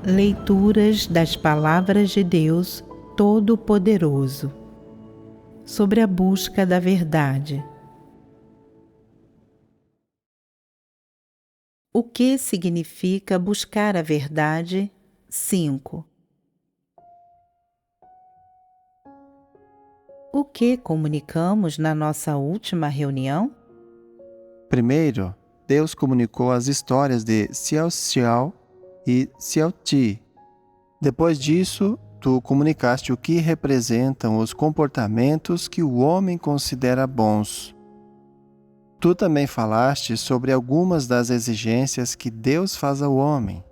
Leituras das Palavras de Deus Todo-Poderoso sobre a busca da verdade. O que significa buscar a verdade? 5. O que comunicamos na nossa última reunião? Primeiro, Deus comunicou as histórias de Xiao Xiao e Xiao Ti. Depois disso, tu comunicaste o que representam os comportamentos que o homem considera bons. Tu também falaste sobre algumas das exigências que Deus faz ao homem.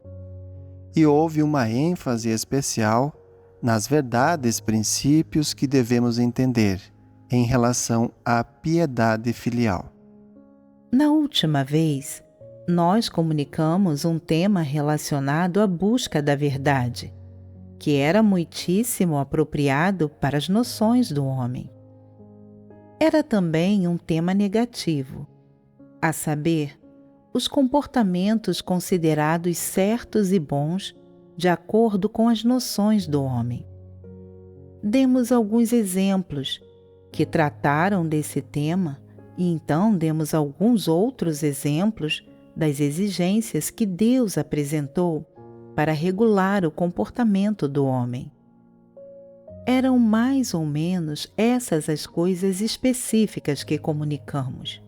E houve uma ênfase especial nas verdades, princípios que devemos entender em relação à piedade filial. Na última vez, nós comunicamos um tema relacionado à busca da verdade, que era muitíssimo apropriado para as noções do homem. Era também um tema negativo, a saber, os comportamentos considerados certos e bons de acordo com as noções do homem. Demos alguns exemplos que trataram desse tema e então demos alguns outros exemplos das exigências que Deus apresentou para regular o comportamento do homem. Eram mais ou menos essas as coisas específicas que comunicamos.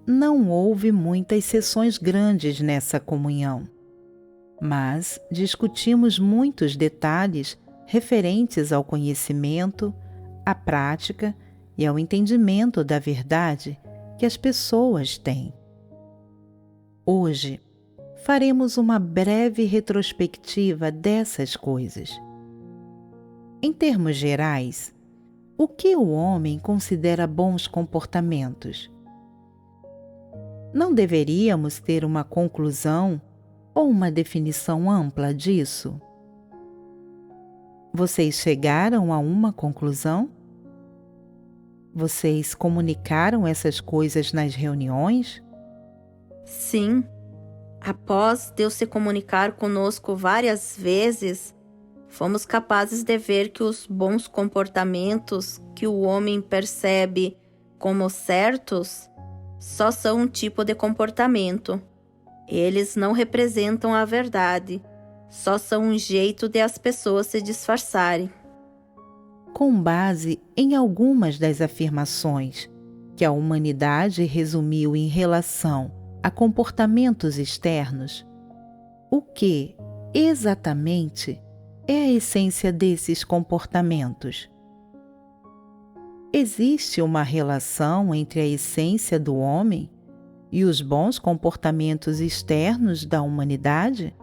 Não houve muitas sessões grandes nessa comunhão, mas discutimos muitos detalhes referentes ao conhecimento, à prática e ao entendimento da verdade que as pessoas têm. Hoje, faremos uma breve retrospectiva dessas coisas. Em termos gerais, o que o homem considera bons comportamentos? Não deveríamos ter uma conclusão ou uma definição ampla disso? Vocês chegaram a uma conclusão? Vocês comunicaram essas coisas nas reuniões? Sim. Após Deus se comunicar conosco várias vezes, fomos capazes de ver que os bons comportamentos que o homem percebe como certos só são um tipo de comportamento. Eles não representam a verdade, só são um jeito de as pessoas se disfarçarem. Com base em algumas das afirmações que a humanidade resumiu em relação a comportamentos externos, o que, exatamente, é a essência desses comportamentos? Existe uma relação entre a essência do homem e os bons comportamentos externos da humanidade?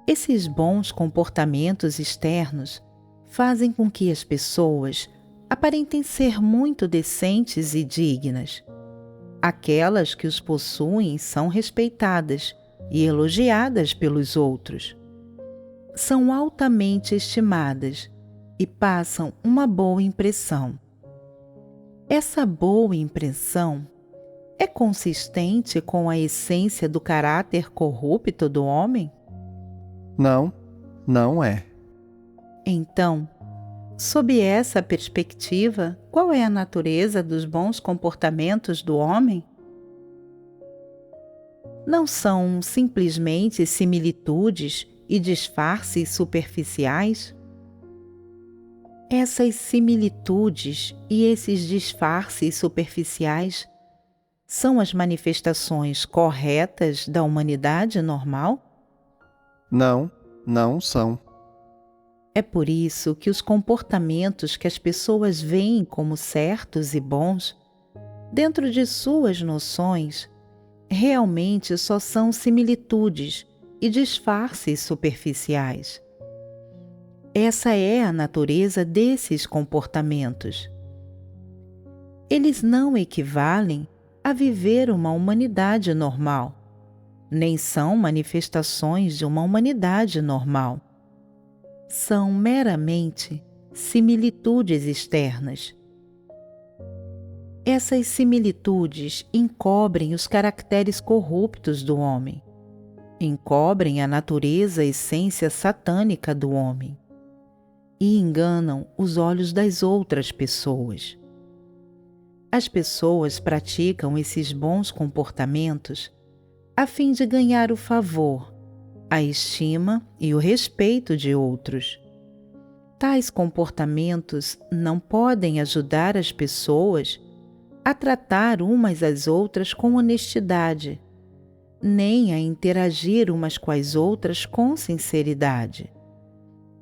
Esses bons comportamentos externos fazem com que as pessoas aparentem ser muito decentes e dignas. Aquelas que os possuem são respeitadas e elogiadas pelos outros. São altamente estimadas e passam uma boa impressão. Essa boa impressão é consistente com a essência do caráter corrupto do homem? Não, não é. Então, sob essa perspectiva, qual é a natureza dos bons comportamentos do homem? Não são simplesmente similitudes e disfarces superficiais? Essas similitudes e esses disfarces superficiais são as manifestações corretas da humanidade normal? Não, não são. É por isso que os comportamentos que as pessoas veem como certos e bons, dentro de suas noções, realmente só são similitudes e disfarces superficiais. Essa é a natureza desses comportamentos. Eles não equivalem a viver uma humanidade normal, nem são manifestações de uma humanidade normal. São meramente similitudes externas. Essas similitudes encobrem os caracteres corruptos do homem. encobrem a natureza, essência satânica do homem e enganam os olhos das outras pessoas. As pessoas praticam esses bons comportamentos a fim de ganhar o favor, a estima e o respeito de outros. Tais comportamentos não podem ajudar as pessoas a tratar umas às outras com honestidade, nem a interagir umas com as outras com sinceridade.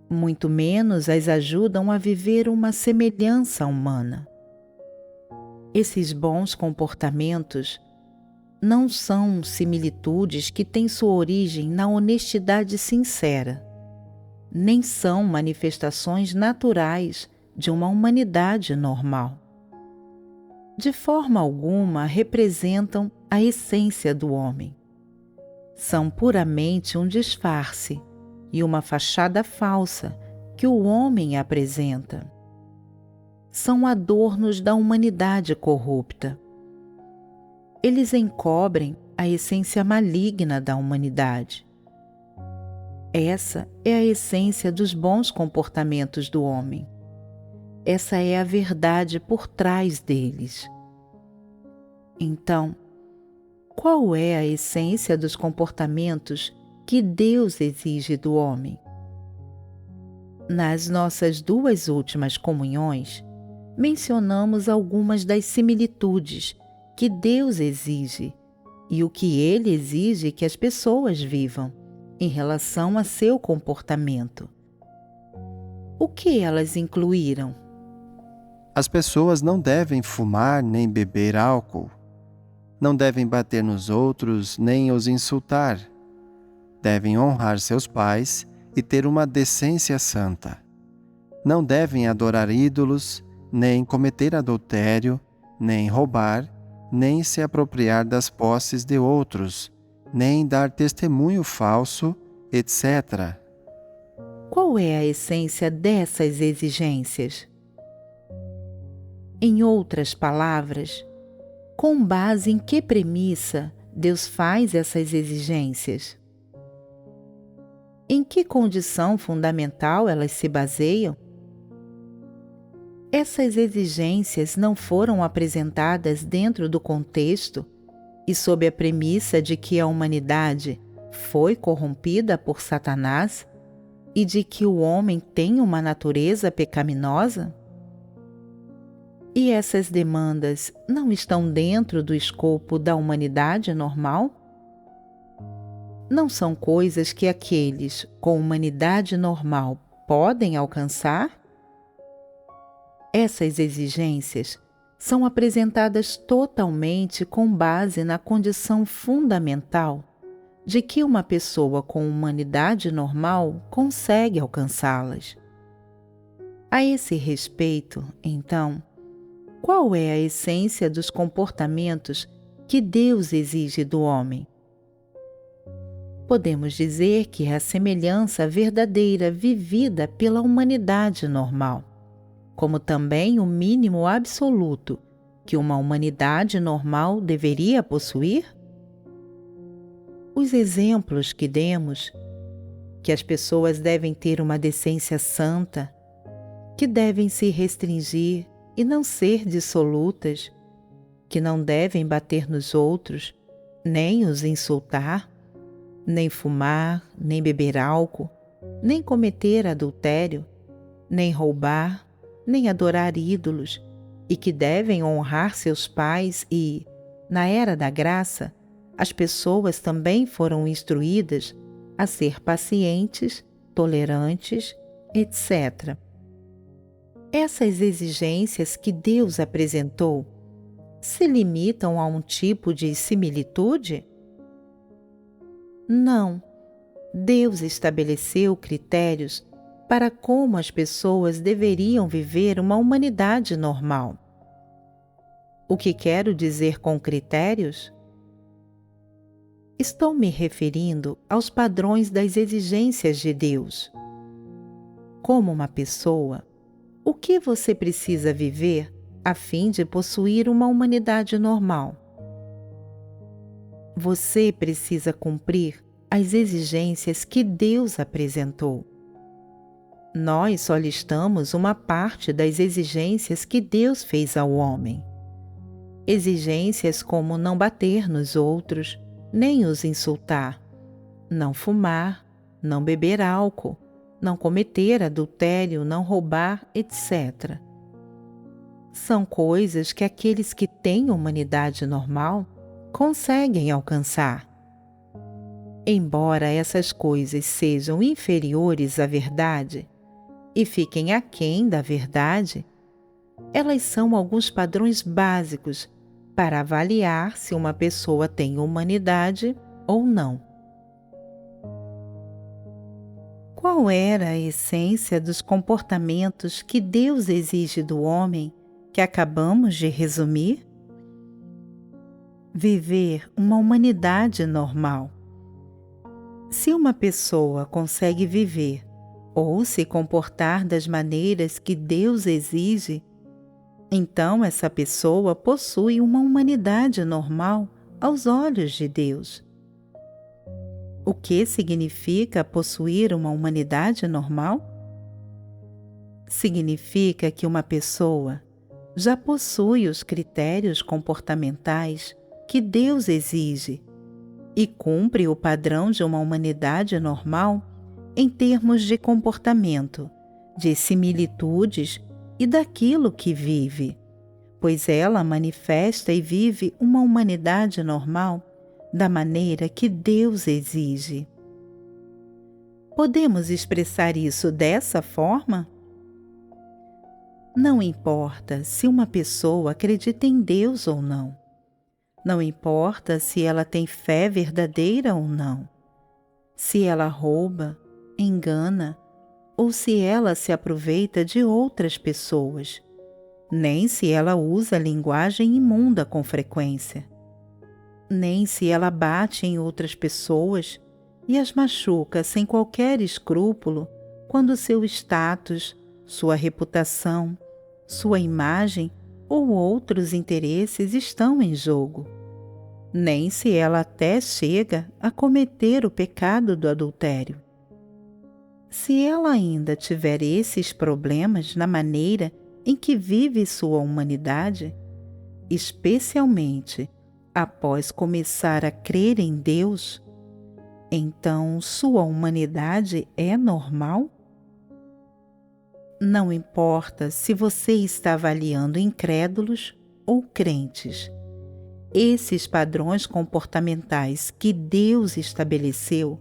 Muito menos as ajudam a viver uma semelhança humana. Esses bons comportamentos não são similitudes que têm sua origem na honestidade sincera, nem são manifestações naturais de uma humanidade normal. De forma alguma representam a essência do homem. São puramente um disfarce e uma fachada falsa que o homem apresenta. São adornos da humanidade corrupta. Eles encobrem a essência maligna da humanidade. Essa é a essência dos bons comportamentos do homem. Essa é a verdade por trás deles. Então, qual é a essência dos comportamentos que Deus exige do homem? Nas nossas 2 últimas comunhões, mencionamos algumas das similitudes que Deus exige e o que Ele exige que as pessoas vivam em relação a seu comportamento. O que elas incluíram? As pessoas não devem fumar nem beber álcool. Não devem bater nos outros nem os insultar. Devem honrar seus pais e ter uma decência santa. Não devem adorar ídolos, nem cometer adultério, nem roubar, nem se apropriar das posses de outros, nem dar testemunho falso, etc. Qual é a essência dessas exigências? Em outras palavras, com base em que premissa Deus faz essas exigências? Em que condição fundamental elas se baseiam? Essas exigências não foram apresentadas dentro do contexto e sob a premissa de que a humanidade foi corrompida por Satanás e de que o homem tem uma natureza pecaminosa? E essas demandas não estão dentro do escopo da humanidade normal? Não são coisas que aqueles com humanidade normal podem alcançar? Essas exigências são apresentadas totalmente com base na condição fundamental de que uma pessoa com humanidade normal consegue alcançá-las. A esse respeito, então, qual é a essência dos comportamentos que Deus exige do homem? Podemos dizer que é a semelhança verdadeira vivida pela humanidade normal, como também o mínimo absoluto que uma humanidade normal deveria possuir? Os exemplos que demos, que as pessoas devem ter uma decência santa, que devem se restringir e não ser dissolutas, que não devem bater nos outros, nem os insultar, nem fumar, nem beber álcool, nem cometer adultério, nem roubar, nem adorar ídolos, e que devem honrar seus pais e, na era da graça, as pessoas também foram instruídas a ser pacientes, tolerantes, etc. Essas exigências que Deus apresentou se limitam a um tipo de similitude? Não. Deus estabeleceu critérios para como as pessoas deveriam viver uma humanidade normal. O que quero dizer com critérios? Estou me referindo aos padrões das exigências de Deus. Como uma pessoa, o que você precisa viver a fim de possuir uma humanidade normal? Você precisa cumprir as exigências que Deus apresentou. Nós só listamos uma parte das exigências que Deus fez ao homem. Exigências como não bater nos outros, nem os insultar, não fumar, não beber álcool, não cometer adultério, não roubar, etc. São coisas que aqueles que têm humanidade normal conseguem alcançar. Embora essas coisas sejam inferiores à verdade e fiquem aquém da verdade, elas são alguns padrões básicos para avaliar se uma pessoa tem humanidade ou não. Qual era a essência dos comportamentos que Deus exige do homem que acabamos de resumir? Viver uma humanidade normal. Se uma pessoa consegue viver ou se comportar das maneiras que Deus exige, então essa pessoa possui uma humanidade normal aos olhos de Deus. O que significa possuir uma humanidade normal? Significa que uma pessoa já possui os critérios comportamentais que Deus exige e cumpre o padrão de uma humanidade normal em termos de comportamento, de similitudes e daquilo que vive, pois ela manifesta e vive uma humanidade normal da maneira que Deus exige. Podemos expressar isso dessa forma? Não importa se uma pessoa acredita em Deus ou não. Não importa se ela tem fé verdadeira ou não. Se ela rouba, engana ou se ela se aproveita de outras pessoas. Nem se ela usa linguagem imunda com frequência. Nem se ela bate em outras pessoas e as machuca sem qualquer escrúpulo quando seu status, sua reputação, sua imagem ou outros interesses estão em jogo. Nem se ela até chega a cometer o pecado do adultério. Se ela ainda tiver esses problemas na maneira em que vive sua humanidade, especialmente após começar a crer em Deus, então sua humanidade é normal? Não importa se você está avaliando incrédulos ou crentes. Esses padrões comportamentais que Deus estabeleceu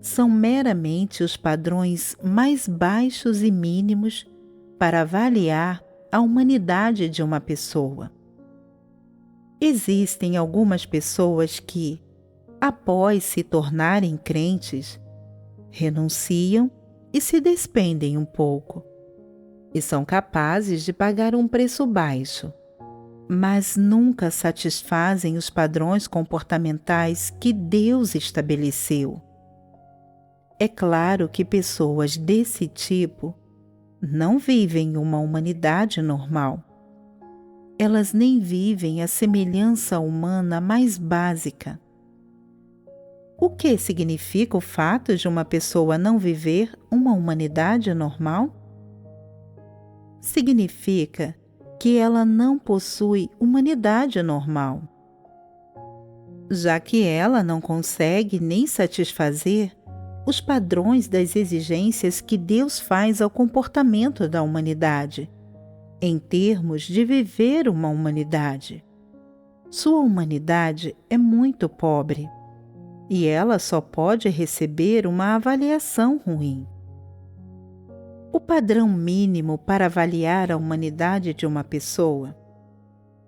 são meramente os padrões mais baixos e mínimos para avaliar a humanidade de uma pessoa. Existem algumas pessoas que, após se tornarem crentes, renunciam e se despendem um pouco, e são capazes de pagar um preço baixo, mas nunca satisfazem os padrões comportamentais que Deus estabeleceu. É claro que pessoas desse tipo não vivem uma humanidade normal. Elas nem vivem a semelhança humana mais básica. O que significa o fato de uma pessoa não viver uma humanidade normal? Significa que ela não possui humanidade normal, já que ela não consegue nem satisfazer os padrões das exigências que Deus faz ao comportamento da humanidade, em termos de viver uma humanidade. Sua humanidade é muito pobre e ela só pode receber uma avaliação ruim. O padrão mínimo para avaliar a humanidade de uma pessoa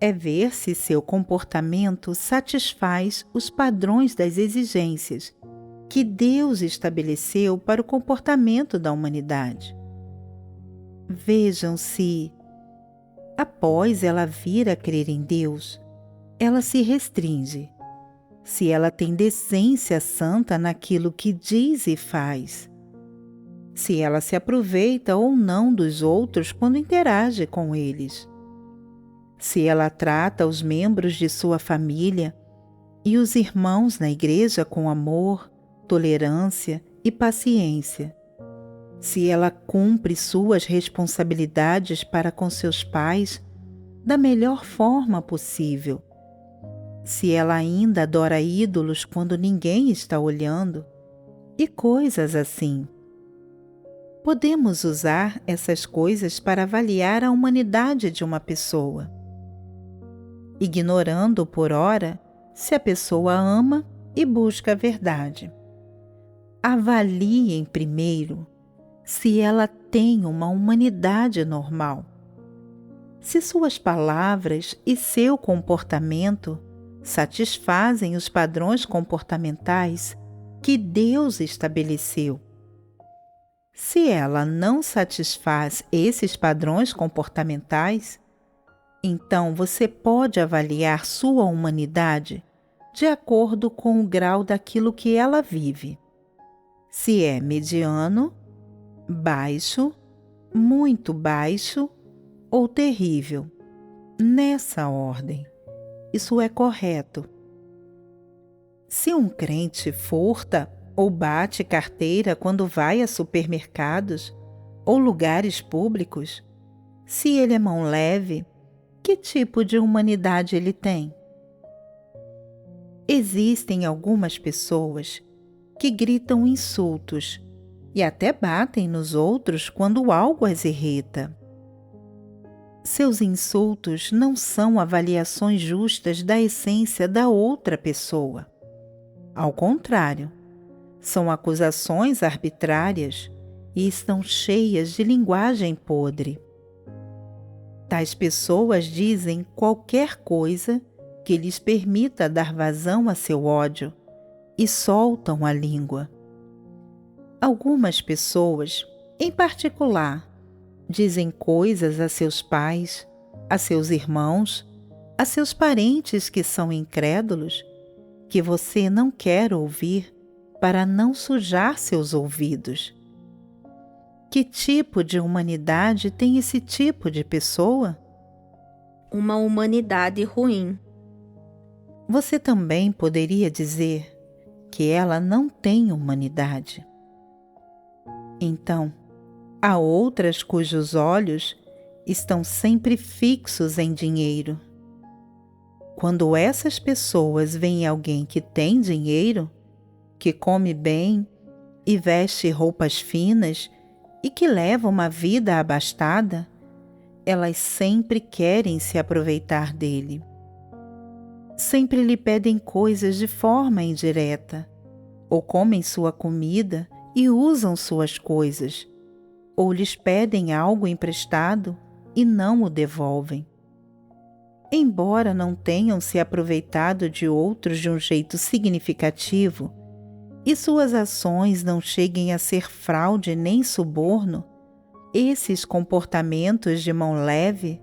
é ver se seu comportamento satisfaz os padrões das exigências que Deus estabeleceu para o comportamento da humanidade. Vejam se, após ela vir a crer em Deus, ela se restringe, se ela tem decência santa naquilo que diz e faz, se ela se aproveita ou não dos outros quando interage com eles, se ela trata os membros de sua família e os irmãos na igreja com amor, tolerância e paciência. Se ela cumpre suas responsabilidades para com seus pais da melhor forma possível. Se ela ainda adora ídolos quando ninguém está olhando, e coisas assim. Podemos usar essas coisas para avaliar a humanidade de uma pessoa, ignorando por ora se a pessoa ama e busca a verdade. Avaliem primeiro se ela tem uma humanidade normal. Se suas palavras e seu comportamento satisfazem os padrões comportamentais que Deus estabeleceu. Se ela não satisfaz esses padrões comportamentais, então você pode avaliar sua humanidade de acordo com o grau daquilo que ela vive. Se é mediano, baixo, muito baixo ou terrível. Nessa ordem. Isso é correto. Se um crente furta ou bate carteira quando vai a supermercados ou lugares públicos, se ele é mão leve, que tipo de humanidade ele tem? Existem algumas pessoas que gritam insultos e até batem nos outros quando algo as irrita. Seus insultos não são avaliações justas da essência da outra pessoa. Ao contrário, são acusações arbitrárias e estão cheias de linguagem podre. Tais pessoas dizem qualquer coisa que lhes permita dar vazão a seu ódio e soltam a língua. Algumas pessoas, em particular, dizem coisas a seus pais, a seus irmãos, a seus parentes que são incrédulos, que você não quer ouvir para não sujar seus ouvidos. Que tipo de humanidade tem esse tipo de pessoa? Uma humanidade ruim. Você também poderia dizer que ela não tem humanidade. Então, há outras cujos olhos estão sempre fixos em dinheiro. Quando essas pessoas veem alguém que tem dinheiro, que come bem e veste roupas finas e que leva uma vida abastada, elas sempre querem se aproveitar dele. Sempre lhe pedem coisas de forma indireta, ou comem sua comida e usam suas coisas, ou lhes pedem algo emprestado e não o devolvem. Embora não tenham se aproveitado de outros de um jeito significativo, e suas ações não cheguem a ser fraude nem suborno, esses comportamentos de mão leve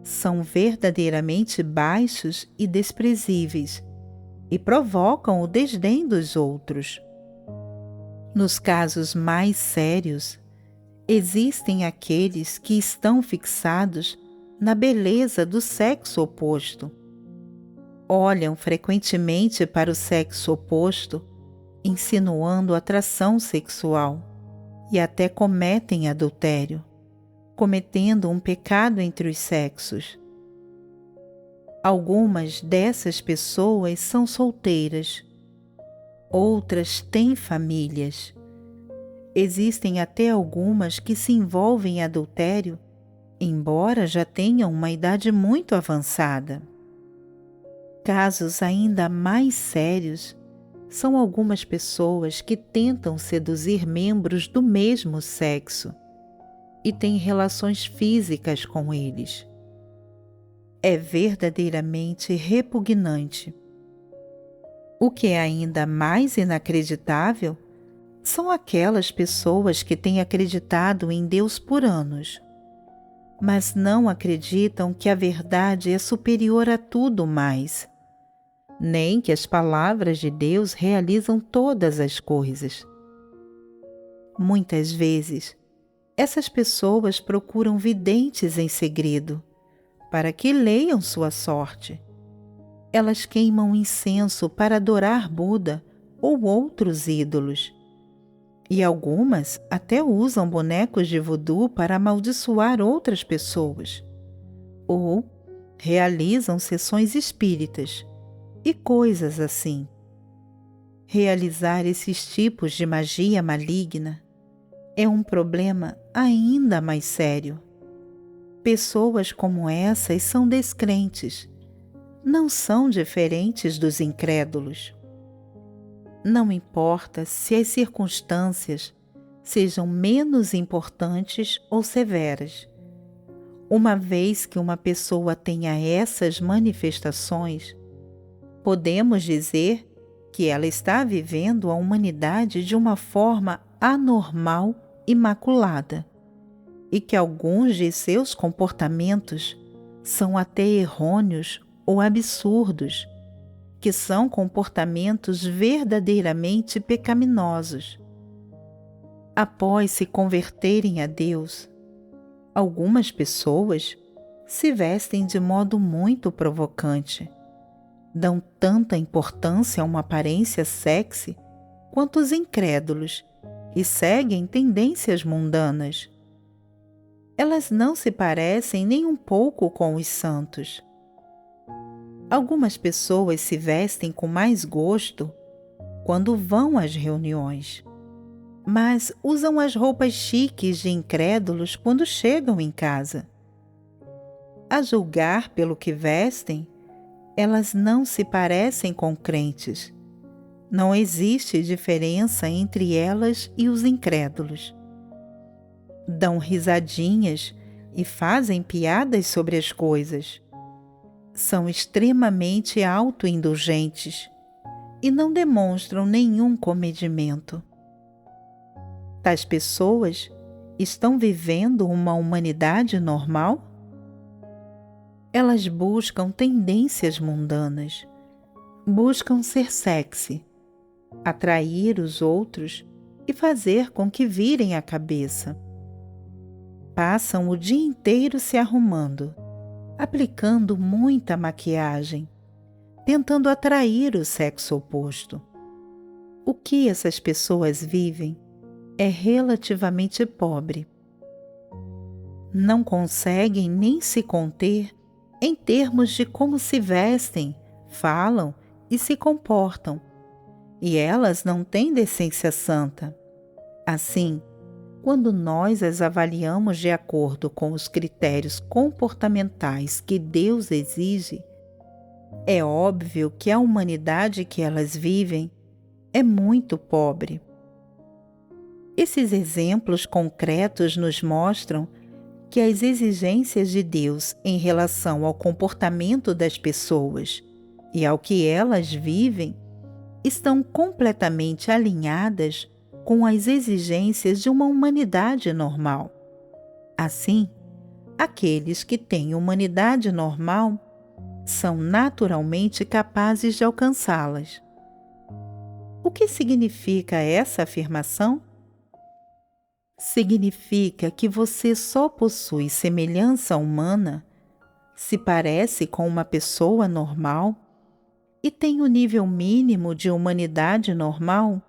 são verdadeiramente baixos e desprezíveis e provocam o desdém dos outros. Nos casos mais sérios, existem aqueles que estão fixados na beleza do sexo oposto. Olham frequentemente para o sexo oposto, insinuando atração sexual, e até cometem adultério, cometendo um pecado entre os sexos. Algumas dessas pessoas são solteiras, outras têm famílias. Existem até algumas que se envolvem em adultério, embora já tenham uma idade muito avançada. Casos ainda mais sérios são algumas pessoas que tentam seduzir membros do mesmo sexo e têm relações físicas com eles. É verdadeiramente repugnante. O que é ainda mais inacreditável são aquelas pessoas que têm acreditado em Deus por anos, mas não acreditam que a verdade é superior a tudo mais, nem que as palavras de Deus realizam todas as coisas. Muitas vezes, essas pessoas procuram videntes em segredo, para que leiam sua sorte. Elas queimam incenso para adorar Buda ou outros ídolos. E algumas até usam bonecos de voodoo para amaldiçoar outras pessoas. Ou realizam sessões espíritas e coisas assim. Realizar esses tipos de magia maligna é um problema ainda mais sério. Pessoas como essas são descrentes, não são diferentes dos incrédulos. Não importa se as circunstâncias sejam menos importantes ou severas. Uma vez que uma pessoa tenha essas manifestações, podemos dizer que ela está vivendo a humanidade de uma forma anormal e maculada, e que alguns de seus comportamentos são até errôneos ou absurdos, que são comportamentos verdadeiramente pecaminosos. Após se converterem a Deus, algumas pessoas se vestem de modo muito provocante. Dão tanta importância a uma aparência sexy quanto os incrédulos e seguem tendências mundanas. Elas não se parecem nem um pouco com os santos. Algumas pessoas se vestem com mais gosto quando vão às reuniões, mas usam as roupas chiques de incrédulos quando chegam em casa. A julgar pelo que vestem, elas não se parecem com crentes. Não existe diferença entre elas e os incrédulos. Dão risadinhas e fazem piadas sobre as coisas. São extremamente autoindulgentes e não demonstram nenhum comedimento. Tais pessoas estão vivendo uma humanidade normal? Elas buscam tendências mundanas, buscam ser sexy, atrair os outros e fazer com que virem a cabeça. Passam o dia inteiro se arrumando, aplicando muita maquiagem, tentando atrair o sexo oposto. O que essas pessoas vivem é relativamente pobre. Não conseguem nem se conter em termos de como se vestem, falam e se comportam. E elas não têm decência santa. Assim, quando nós as avaliamos de acordo com os critérios comportamentais que Deus exige, é óbvio que a humanidade que elas vivem é muito pobre. Esses exemplos concretos nos mostram que as exigências de Deus em relação ao comportamento das pessoas e ao que elas vivem estão completamente alinhadas com as exigências de uma humanidade normal. Assim, aqueles que têm humanidade normal são naturalmente capazes de alcançá-las. O que significa essa afirmação? Significa que você só possui semelhança humana, se parece com uma pessoa normal e tem o nível mínimo de humanidade normal,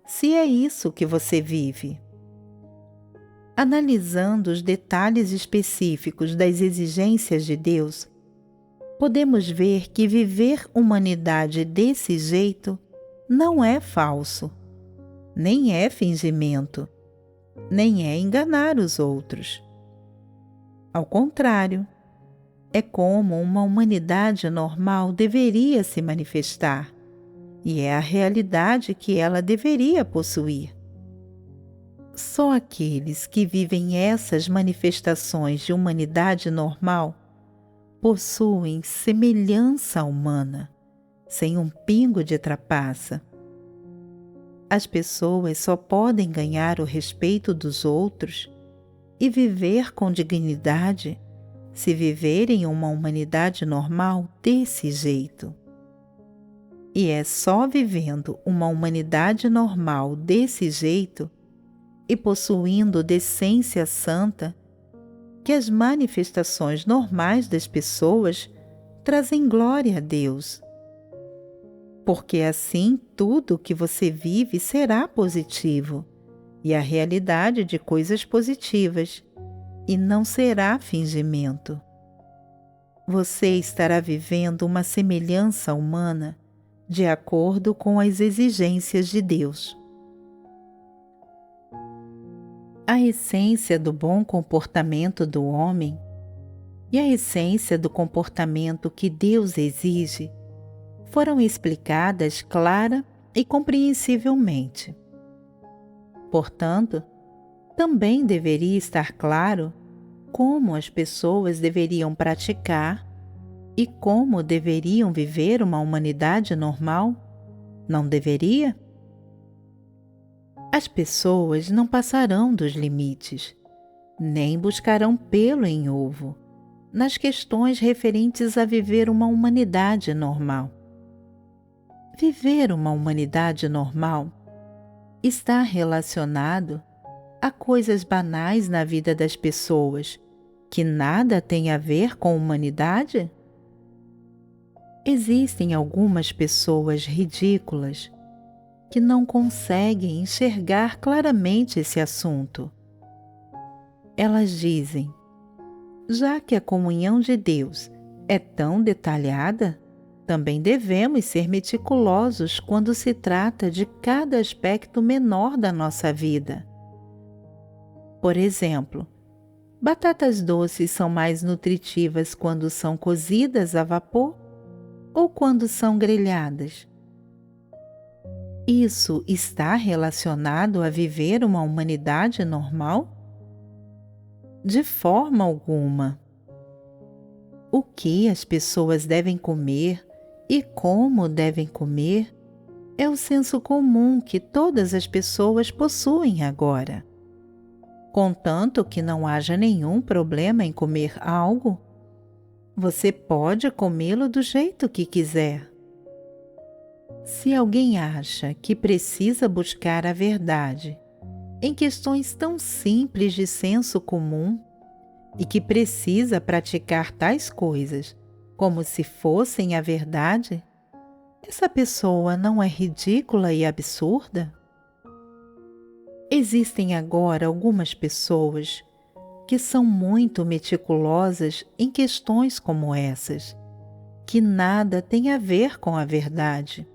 se é isso que você vive. Analisando os detalhes específicos das exigências de Deus, podemos ver que viver humanidade desse jeito não é falso, nem é fingimento, nem é enganar os outros. Ao contrário, é como uma humanidade normal deveria se manifestar, e é a realidade que ela deveria possuir. Só aqueles que vivem essas manifestações de humanidade normal possuem semelhança humana, sem um pingo de trapaça. As pessoas só podem ganhar o respeito dos outros e viver com dignidade se viverem uma humanidade normal desse jeito. E é só vivendo uma humanidade normal desse jeito e possuindo decência santa que as manifestações normais das pessoas trazem glória a Deus. porque assim tudo que você vive será positivo e a realidade de coisas positivas, e não será fingimento. Você estará vivendo uma semelhança humana de acordo com as exigências de Deus. A essência do bom comportamento do homem e a essência do comportamento que Deus exige foram explicadas clara e compreensivelmente. Portanto, também deveria estar claro como as pessoas deveriam praticar e como deveriam viver uma humanidade normal, não deveria? As pessoas não passarão dos limites, nem buscarão pelo em ovo, nas questões referentes a viver uma humanidade normal. Viver uma humanidade normal está relacionado a coisas banais na vida das pessoas, que nada têm a ver com humanidade? Existem algumas pessoas ridículas que não conseguem enxergar claramente esse assunto. Elas dizem: já que a comunhão de Deus é tão detalhada, também devemos ser meticulosos quando se trata de cada aspecto menor da nossa vida. Por exemplo, batatas doces são mais nutritivas quando são cozidas a vapor ou quando são grelhadas? Isso está relacionado a viver uma humanidade normal? De forma alguma. O que as pessoas devem comer e como devem comer é o senso comum que todas as pessoas possuem agora. Contanto que não haja nenhum problema em comer algo, você pode comê-lo do jeito que quiser. Se alguém acha que precisa buscar a verdade em questões tão simples de senso comum e que precisa praticar tais coisas como se fossem a verdade, essa pessoa não é ridícula e absurda? Existem agora algumas pessoas que são muito meticulosas em questões como essas, que nada tem a ver com a verdade.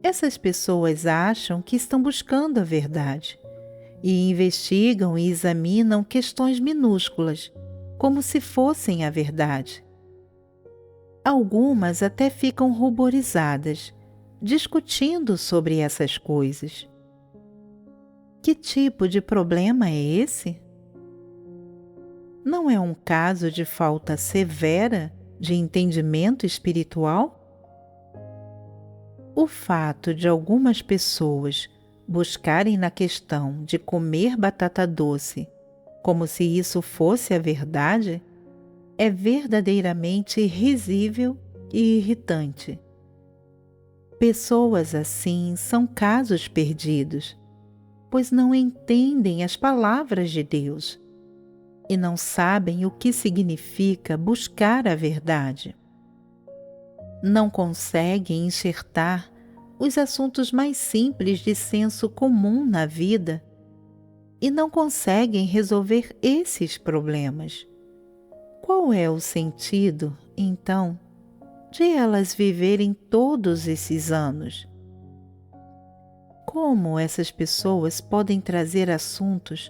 Essas pessoas acham que estão buscando a verdade e investigam e examinam questões minúsculas, como se fossem a verdade. Algumas até ficam ruborizadas, discutindo sobre essas coisas. Que tipo de problema é esse? Não é um caso de falta severa de entendimento espiritual? O fato de algumas pessoas buscarem na questão de comer batata doce como se isso fosse a verdade é verdadeiramente risível e irritante. Pessoas assim são casos perdidos, pois não entendem as palavras de Deus e não sabem o que significa buscar a verdade. Não conseguem enxertar os assuntos mais simples de senso comum na vida e não conseguem resolver esses problemas. Qual é o sentido, então, de elas viverem todos esses anos? Como essas pessoas podem trazer assuntos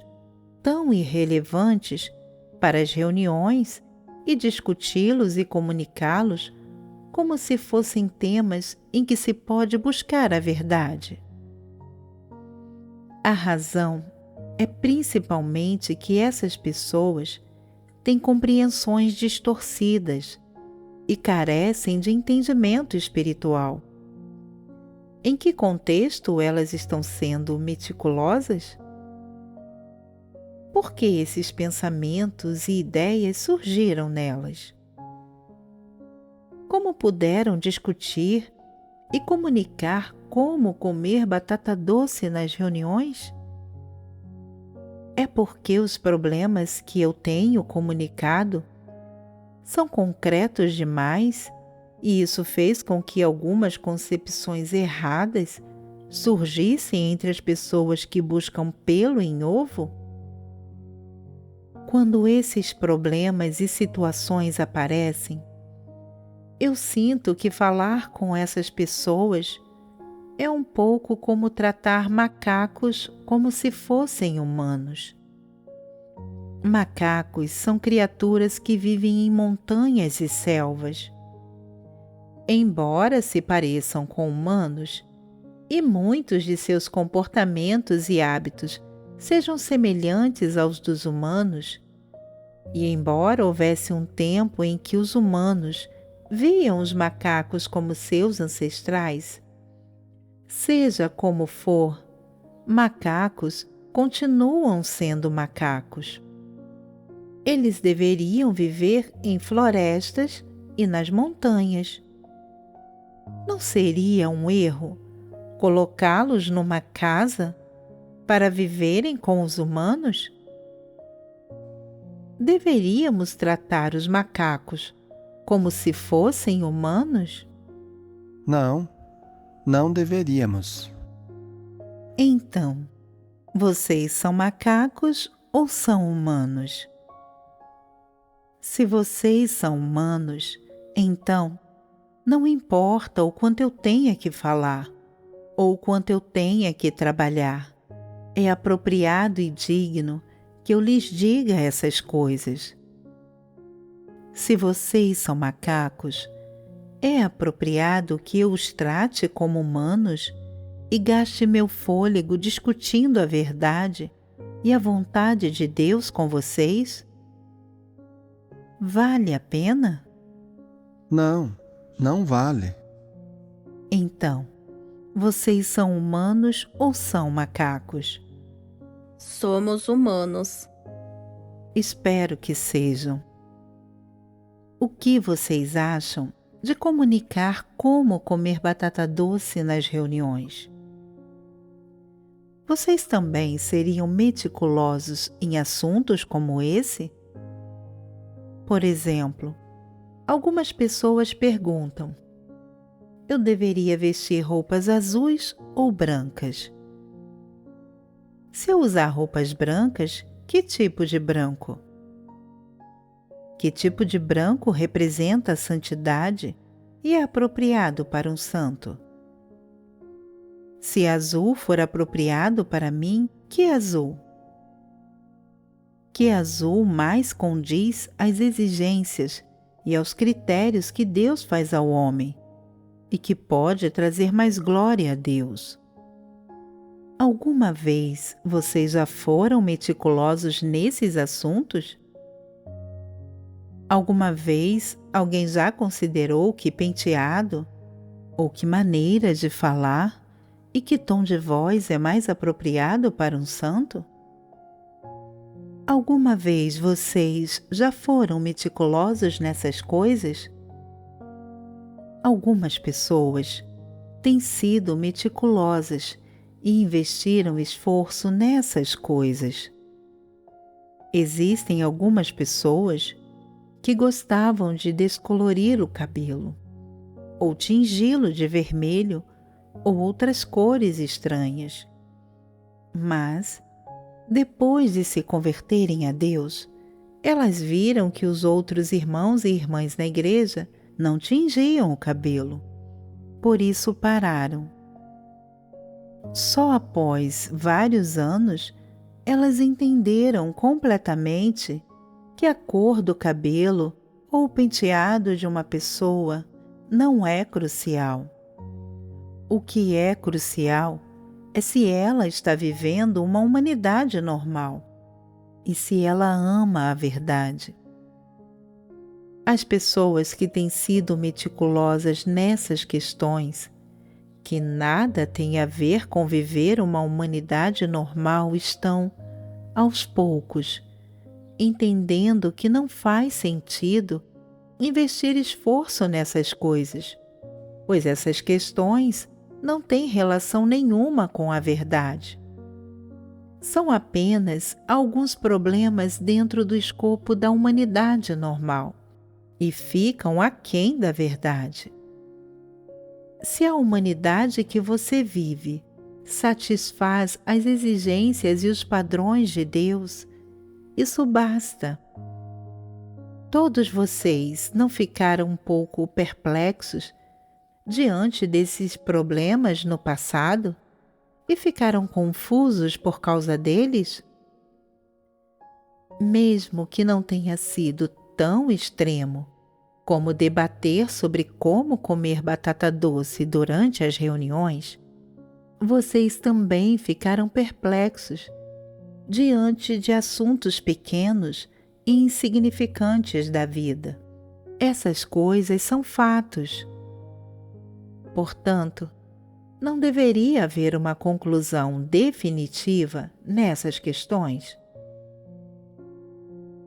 tão irrelevantes para as reuniões e discuti-los e comunicá-los como se fossem temas em que se pode buscar a verdade? A razão é principalmente que essas pessoas têm compreensões distorcidas e carecem de entendimento espiritual. Em que contexto elas estão sendo meticulosas? Por que esses pensamentos e ideias surgiram nelas? Como puderam discutir e comunicar como comer batata doce nas reuniões? É porque os problemas que eu tenho comunicado são concretos demais e isso fez com que algumas concepções erradas surgissem entre as pessoas que buscam pelo em ovo? Quando esses problemas e situações aparecem, eu sinto que falar com essas pessoas é um pouco como tratar macacos como se fossem humanos. Macacos são criaturas que vivem em montanhas e selvas. Embora se pareçam com humanos, e muitos de seus comportamentos e hábitos sejam semelhantes aos dos humanos, e embora houvesse um tempo em que os humanos viam os macacos como seus ancestrais, seja como for, macacos continuam sendo macacos. Eles deveriam viver em florestas e nas montanhas. Não seria um erro colocá-los numa casa para viverem com os humanos? Deveríamos tratar os macacos como se fossem humanos? Não, não deveríamos. Então, vocês são macacos ou são humanos? Se vocês são humanos, então, não importa o quanto eu tenha que falar ou o quanto eu tenha que trabalhar. É apropriado e digno que eu lhes diga essas coisas. Se vocês são macacos, é apropriado que eu os trate como humanos e gaste meu fôlego discutindo a verdade e a vontade de Deus com vocês? Vale a pena? Não, não vale. Então, vocês são humanos ou são macacos? Somos humanos. Espero que sejam. O que vocês acham de comunicar como comer batata doce nas reuniões? Vocês também seriam meticulosos em assuntos como esse? Por exemplo, algumas pessoas perguntam: eu deveria vestir roupas azuis ou brancas? Se eu usar roupas brancas, que tipo de branco? Que tipo de branco representa a santidade e é apropriado para um santo? Se azul for apropriado para mim, que azul? Que azul mais condiz às exigências e aos critérios que Deus faz ao homem e que pode trazer mais glória a Deus? Alguma vez vocês já foram meticulosos nesses assuntos? Alguma vez alguém já considerou que penteado, ou que maneira de falar e que tom de voz é mais apropriado para um santo? Alguma vez vocês já foram meticulosos nessas coisas? Algumas pessoas têm sido meticulosas e investiram esforço nessas coisas. Existem algumas pessoas que gostavam de descolorir o cabelo, ou tingi-lo de vermelho ou outras cores estranhas. Mas, depois de se converterem a Deus, elas viram que os outros irmãos e irmãs na igreja não tingiam o cabelo. Por isso pararam. Só após vários anos, elas entenderam completamente que a cor do cabelo ou o penteado de uma pessoa não é crucial. O que é crucial é se ela está vivendo uma humanidade normal e se ela ama a verdade. As pessoas que têm sido meticulosas nessas questões, que nada têm a ver com viver uma humanidade normal, estão, aos poucos, entendendo que não faz sentido investir esforço nessas coisas, pois essas questões não têm relação nenhuma com a verdade. São apenas alguns problemas dentro do escopo da humanidade normal e ficam aquém da verdade. Se a humanidade que você vive satisfaz as exigências e os padrões de Deus, isso basta. Todos vocês não ficaram um pouco perplexos diante desses problemas no passado e ficaram confusos por causa deles? Mesmo que não tenha sido tão extremo como debater sobre como comer batata doce durante as reuniões, vocês também ficaram perplexos diante de assuntos pequenos e insignificantes da vida. Essas coisas são fatos. Portanto, não deveria haver uma conclusão definitiva nessas questões.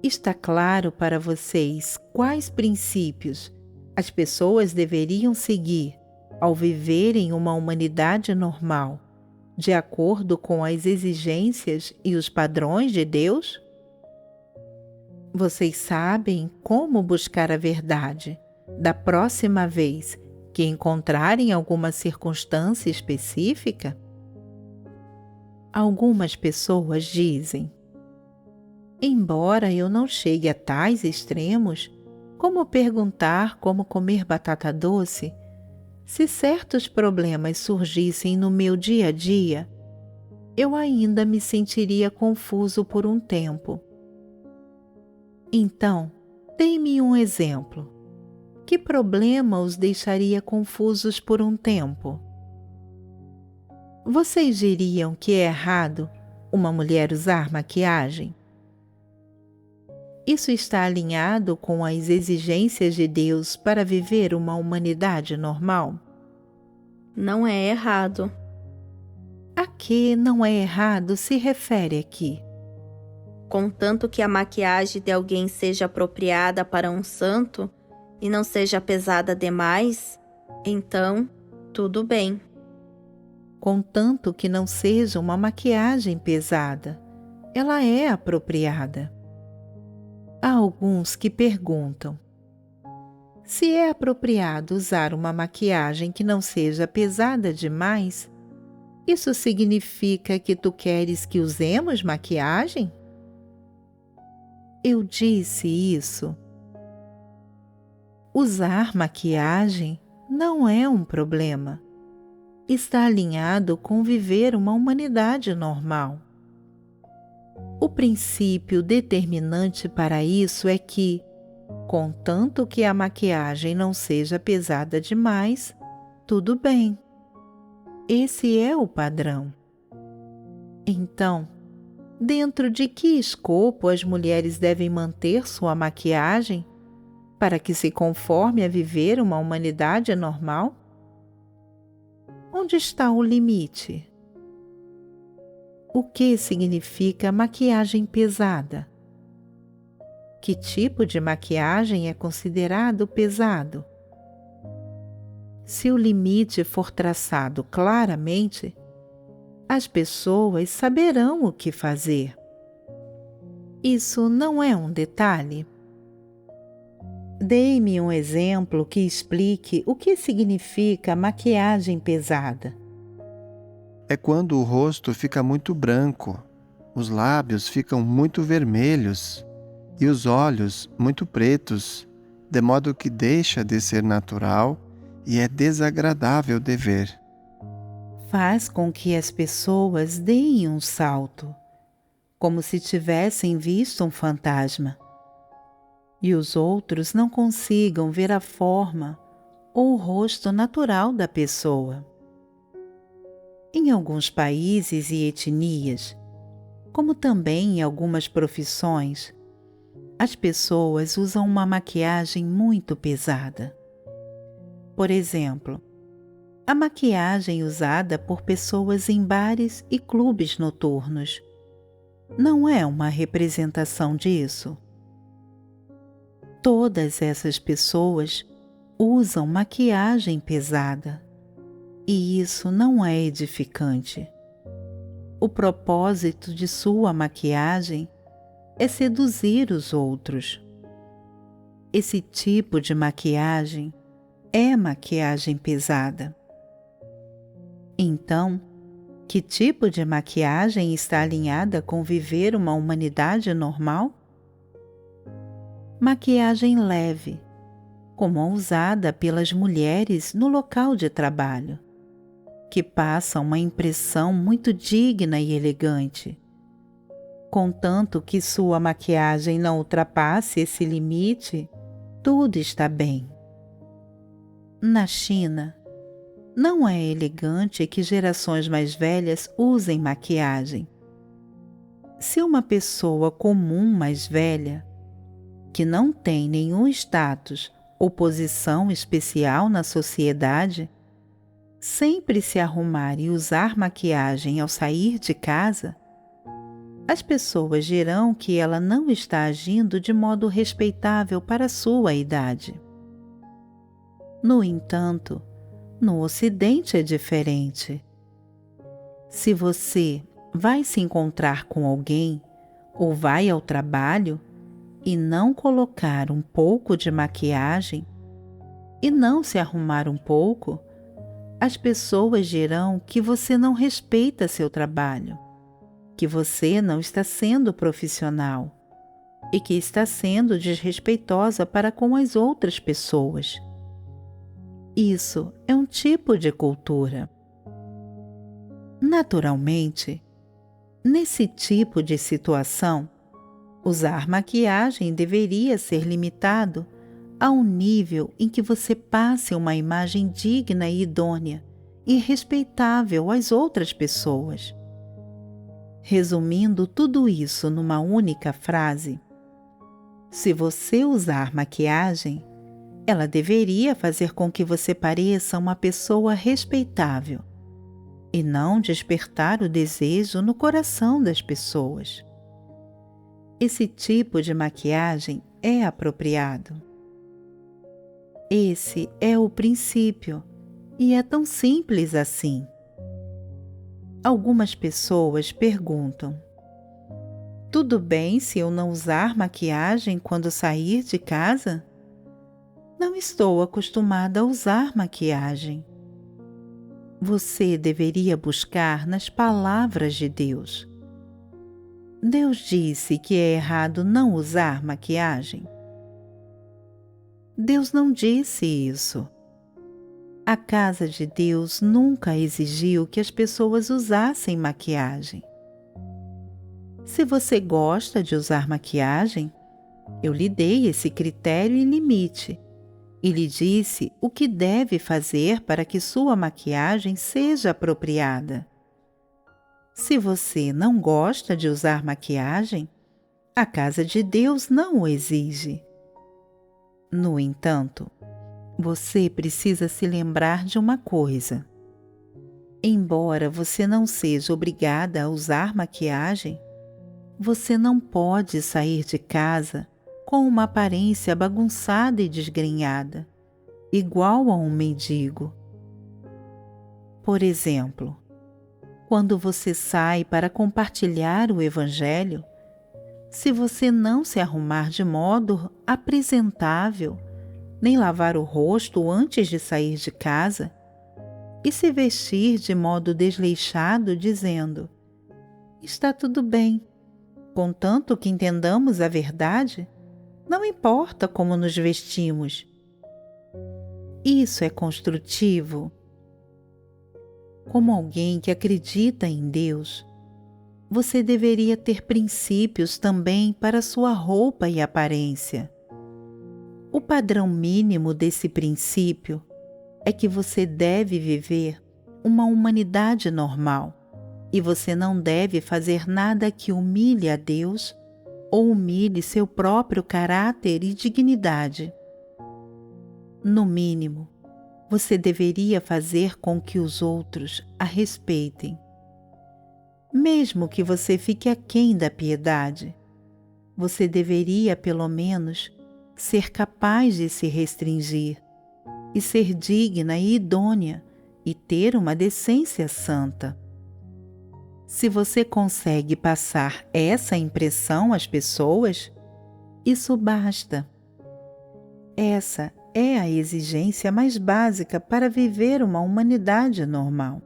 Está claro para vocês quais princípios as pessoas deveriam seguir ao viverem uma humanidade normal, de acordo com as exigências e os padrões de Deus? Vocês sabem como buscar a verdade da próxima vez que encontrarem alguma circunstância específica? Algumas pessoas dizem: embora eu não chegue a tais extremos, como perguntar como comer batata doce, se certos problemas surgissem no meu dia a dia, eu ainda me sentiria confuso por um tempo. Então, dê-me um exemplo. Que problema os deixaria confusos por um tempo? Vocês diriam que é errado uma mulher usar maquiagem? Isso está alinhado com as exigências de Deus para viver uma humanidade normal? Não é errado. A que não é errado se refere aqui? Contanto que a maquiagem de alguém seja apropriada para um santo e não seja pesada demais, então tudo bem. Contanto que não seja uma maquiagem pesada, ela é apropriada. Há alguns que perguntam: se é apropriado usar uma maquiagem que não seja pesada demais, isso significa que tu queres que usemos maquiagem? Eu disse isso. Usar maquiagem não é um problema. Está alinhado com viver uma humanidade normal. O princípio determinante para isso é que, contanto que a maquiagem não seja pesada demais, tudo bem. Esse é o padrão. Então, dentro de que escopo as mulheres devem manter sua maquiagem para que se conforme a viver uma humanidade normal? Onde está o limite? O que significa maquiagem pesada? Que tipo de maquiagem é considerado pesado? Se o limite for traçado claramente, as pessoas saberão o que fazer. Isso não é um detalhe. Dê-me um exemplo que explique o que significa maquiagem pesada. É quando o rosto fica muito branco, os lábios ficam muito vermelhos e os olhos muito pretos, de modo que deixa de ser natural e é desagradável de ver. Faz com que as pessoas deem um salto, como se tivessem visto um fantasma, e os outros não consigam ver a forma ou o rosto natural da pessoa. Em alguns países e etnias, como também em algumas profissões, as pessoas usam uma maquiagem muito pesada. Por exemplo, a maquiagem usada por pessoas em bares e clubes noturnos não é uma representação disso. Todas essas pessoas usam maquiagem pesada, e isso não é edificante. O propósito de sua maquiagem é seduzir os outros. Esse tipo de maquiagem é maquiagem pesada. Então, que tipo de maquiagem está alinhada com viver uma humanidade normal? Maquiagem leve, como a usada pelas mulheres no local de trabalho, que passa uma impressão muito digna e elegante, contanto que sua maquiagem não ultrapasse esse limite, tudo está bem. Na China, não é elegante que gerações mais velhas usem maquiagem. Se uma pessoa comum mais velha, que não tem nenhum status ou posição especial na sociedade, sempre se arrumar e usar maquiagem ao sair de casa, as pessoas dirão que ela não está agindo de modo respeitável para sua idade. No entanto, no Ocidente é diferente. Se você vai se encontrar com alguém ou vai ao trabalho e não colocar um pouco de maquiagem e não se arrumar um pouco, as pessoas dirão que você não respeita seu trabalho, que você não está sendo profissional e que está sendo desrespeitosa para com as outras pessoas. Isso é um tipo de cultura. Naturalmente, nesse tipo de situação, usar maquiagem deveria ser limitado a um nível em que você passe uma imagem digna e idônea e respeitável às outras pessoas. Resumindo tudo isso numa única frase, se você usar maquiagem, ela deveria fazer com que você pareça uma pessoa respeitável e não despertar o desejo no coração das pessoas. Esse tipo de maquiagem é apropriado. Esse é o princípio e é tão simples assim. Algumas pessoas perguntam: tudo bem se eu não usar maquiagem quando sair de casa? Não estou acostumada a usar maquiagem. Você deveria buscar nas palavras de Deus. Deus disse que é errado não usar maquiagem? Deus não disse isso. A casa de Deus nunca exigiu que as pessoas usassem maquiagem. Se você gosta de usar maquiagem, eu lhe dei esse critério e limite, e lhe disse o que deve fazer para que sua maquiagem seja apropriada. Se você não gosta de usar maquiagem, a casa de Deus não o exige. No entanto, você precisa se lembrar de uma coisa. Embora você não seja obrigada a usar maquiagem, você não pode sair de casa com uma aparência bagunçada e desgrenhada, igual a um mendigo. Por exemplo, quando você sai para compartilhar o Evangelho, se você não se arrumar de modo apresentável, nem lavar o rosto antes de sair de casa, e se vestir de modo desleixado, dizendo: está tudo bem, contanto que entendamos a verdade, não importa como nos vestimos. Isso é construtivo? Como alguém que acredita em Deus, você deveria ter princípios também para sua roupa e aparência. O padrão mínimo desse princípio é que você deve viver uma humanidade normal e você não deve fazer nada que humilhe a Deus ou humilhe seu próprio caráter e dignidade. No mínimo, você deveria fazer com que os outros a respeitem. Mesmo que você fique aquém da piedade, você deveria, pelo menos, ser capaz de se restringir e ser digna e idônea e ter uma decência santa. Se você consegue passar essa impressão às pessoas, isso basta. Essa é a exigência mais básica para viver uma humanidade normal.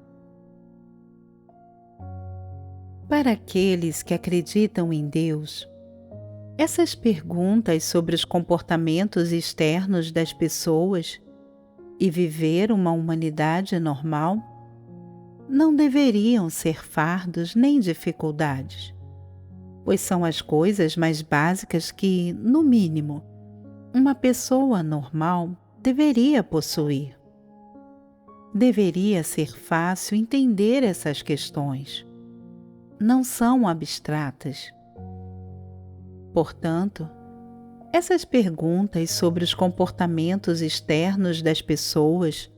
Para aqueles que acreditam em Deus, essas perguntas sobre os comportamentos externos das pessoas e viver uma humanidade normal não deveriam ser fardos nem dificuldades, pois são as coisas mais básicas que, no mínimo, uma pessoa normal deveria possuir. Deveria ser fácil entender essas questões. Não são abstratas. Portanto, essas perguntas sobre os comportamentos externos das pessoas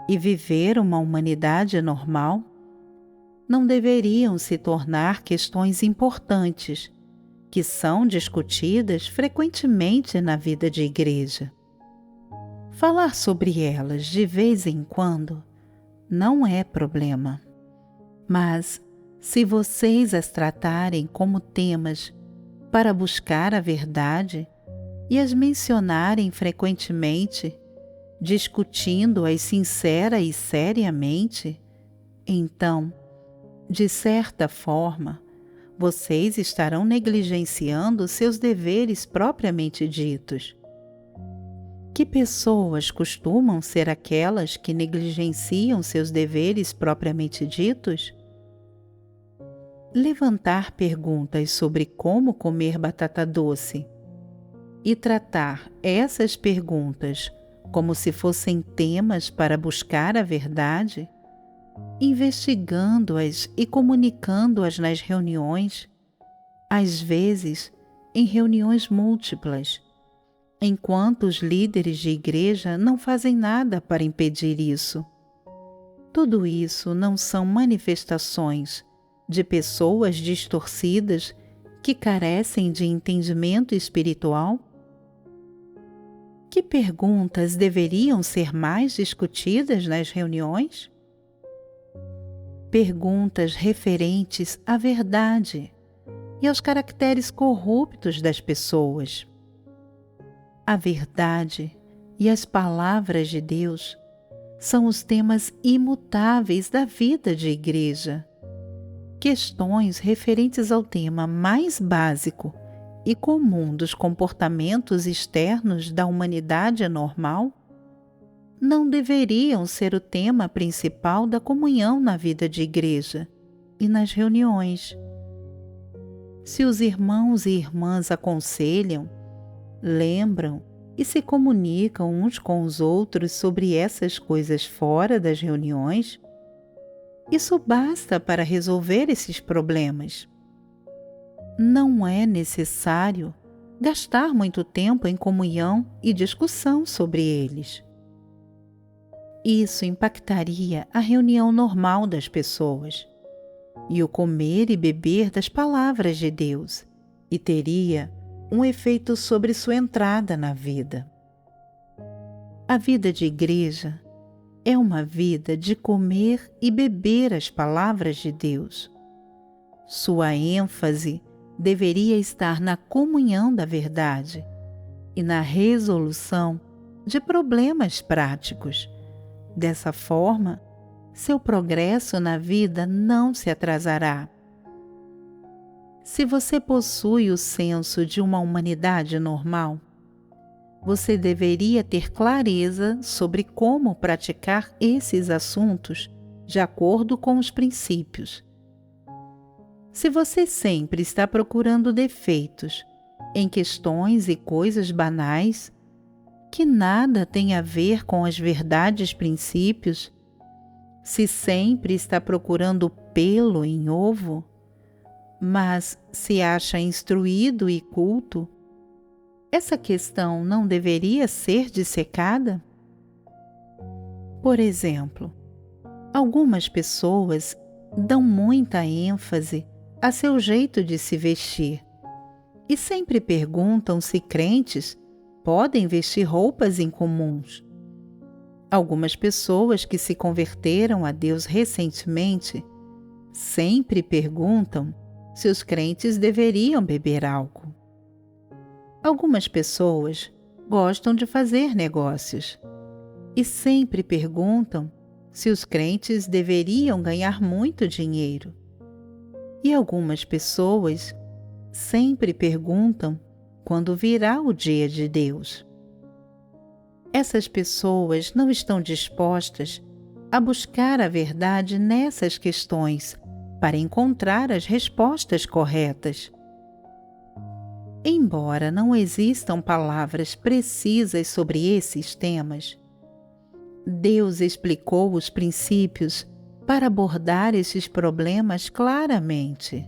e viver uma humanidade normal não deveriam se tornar questões importantes que são discutidas frequentemente na vida de igreja. Falar sobre elas de vez em quando não é problema, mas se vocês as tratarem como temas para buscar a verdade e as mencionarem frequentemente, discutindo-as sincera e seriamente, então, de certa forma, vocês estarão negligenciando seus deveres propriamente ditos. Que pessoas costumam ser aquelas que negligenciam seus deveres propriamente ditos? Levantar perguntas sobre como comer batata doce e tratar essas perguntas como se fossem temas para buscar a verdade, investigando-as e comunicando-as nas reuniões, às vezes em reuniões múltiplas, enquanto os líderes de igreja não fazem nada para impedir isso. Tudo isso não são manifestações de pessoas distorcidas que carecem de entendimento espiritual? Que perguntas deveriam ser mais discutidas nas reuniões? Perguntas referentes à verdade e aos caracteres corruptos das pessoas. A verdade e as palavras de Deus são os temas imutáveis da vida de igreja. Questões referentes ao tema mais básico e comum dos comportamentos externos da humanidade normal não deveriam ser o tema principal da comunhão na vida de igreja e nas reuniões. Se os irmãos e irmãs aconselham, lembram e se comunicam uns com os outros sobre essas coisas fora das reuniões, isso basta para resolver esses problemas. Não é necessário gastar muito tempo em comunhão e discussão sobre eles. Isso impactaria a reunião normal das pessoas e o comer e beber das palavras de Deus e teria um efeito sobre sua entrada na vida. A vida de igreja é uma vida de comer e beber as palavras de Deus. Sua ênfase deveria estar na comunhão da verdade e na resolução de problemas práticos. Dessa forma, seu progresso na vida não se atrasará. Se você possui o senso de uma humanidade normal, você deveria ter clareza sobre como praticar esses assuntos de acordo com os princípios. Se você sempre está procurando defeitos em questões e coisas banais, que nada tem a ver com as verdades princípios, se sempre está procurando pelo em ovo, mas se acha instruído e culto, essa questão não deveria ser dissecada? Por exemplo, algumas pessoas dão muita ênfase a seu jeito de se vestir e sempre perguntam se crentes podem vestir roupas incomuns. Algumas pessoas que se converteram a Deus recentemente sempre perguntam se os crentes deveriam beber álcool. Algumas pessoas gostam de fazer negócios e sempre perguntam se os crentes deveriam ganhar muito dinheiro. E algumas pessoas sempre perguntam quando virá o dia de Deus. Essas pessoas não estão dispostas a buscar a verdade nessas questões para encontrar as respostas corretas. Embora não existam palavras precisas sobre esses temas, Deus explicou os princípios para abordar esses problemas claramente.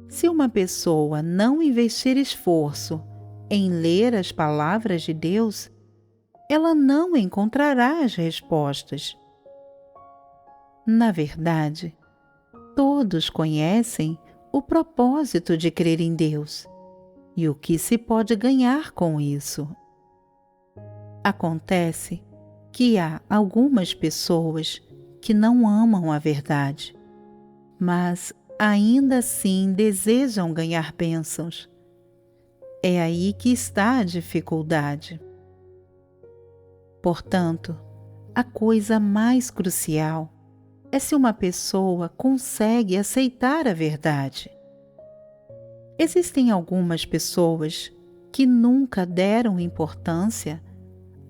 Se uma pessoa não investir esforço em ler as palavras de Deus, ela não encontrará as respostas. Na verdade, todos conhecem o propósito de crer em Deus e o que se pode ganhar com isso. Acontece que há algumas pessoas que não amam a verdade, mas ainda assim desejam ganhar bênçãos. É aí que está a dificuldade. Portanto, a coisa mais crucial é se uma pessoa consegue aceitar a verdade. Existem algumas pessoas que nunca deram importância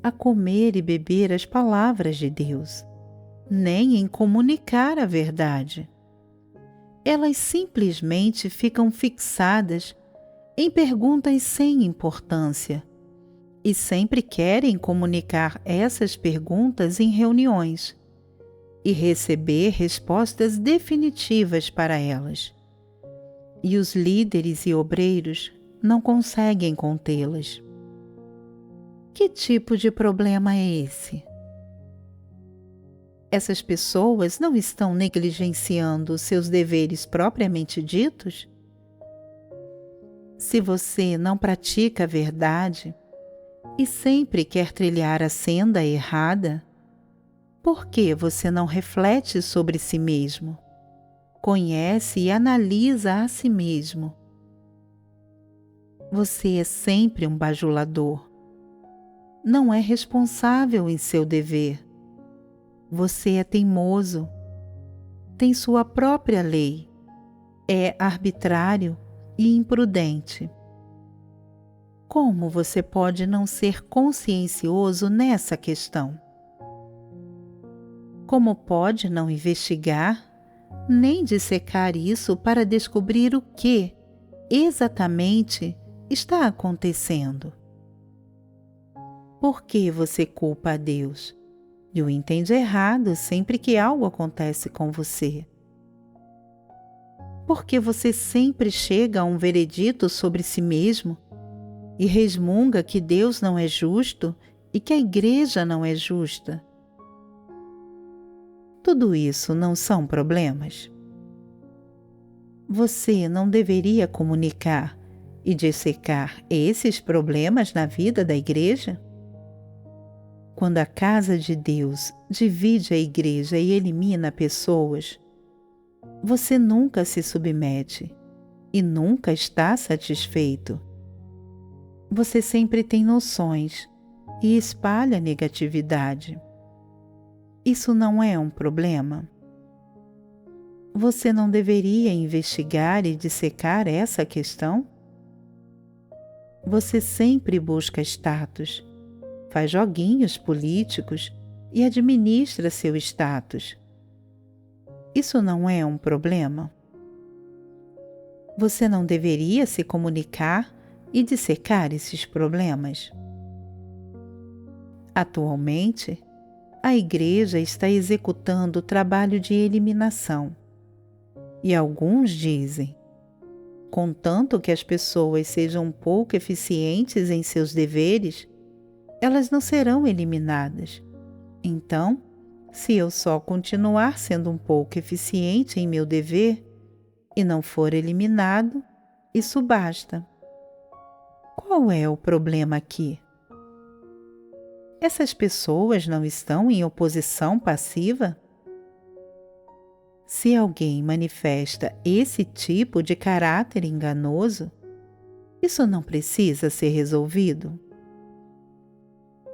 a comer e beber as palavras de Deus, nem em comunicar a verdade. Elas simplesmente ficam fixadas em perguntas sem importância e sempre querem comunicar essas perguntas em reuniões e receber respostas definitivas para elas. E os líderes e obreiros não conseguem contê-las. Que tipo de problema é esse? Essas pessoas não estão negligenciando seus deveres propriamente ditos? Se você não pratica a verdade e sempre quer trilhar a senda errada, por que você não reflete sobre si mesmo? Conhece e analisa a si mesmo. Você é sempre um bajulador. Não é responsável em seu dever. Você é teimoso. Tem sua própria lei. É arbitrário e imprudente. Como você pode não ser consciencioso nessa questão? Como pode não investigar, nem dissecar isso para descobrir o que exatamente está acontecendo? Por que você culpa a Deus e o entende errado sempre que algo acontece com você? Por que você sempre chega a um veredito sobre si mesmo e resmunga que Deus não é justo e que a igreja não é justa? Tudo isso não são problemas? Você não deveria comunicar e dissecar esses problemas na vida da igreja? Quando a casa de Deus divide a igreja e elimina pessoas, você nunca se submete e nunca está satisfeito. Você sempre tem noções e espalha negatividade. Isso não é um problema? Você não deveria investigar e dissecar essa questão? Você sempre busca status, faz joguinhos políticos e administra seu status. Isso não é um problema? Você não deveria se comunicar e dissecar esses problemas? Atualmente, a igreja está executando o trabalho de eliminação. E alguns dizem, contanto que as pessoas sejam um pouco eficientes em seus deveres, elas não serão eliminadas. Então, se eu só continuar sendo um pouco eficiente em meu dever e não for eliminado, isso basta. Qual é o problema aqui? Essas pessoas não estão em oposição passiva? Se alguém manifesta esse tipo de caráter enganoso, isso não precisa ser resolvido.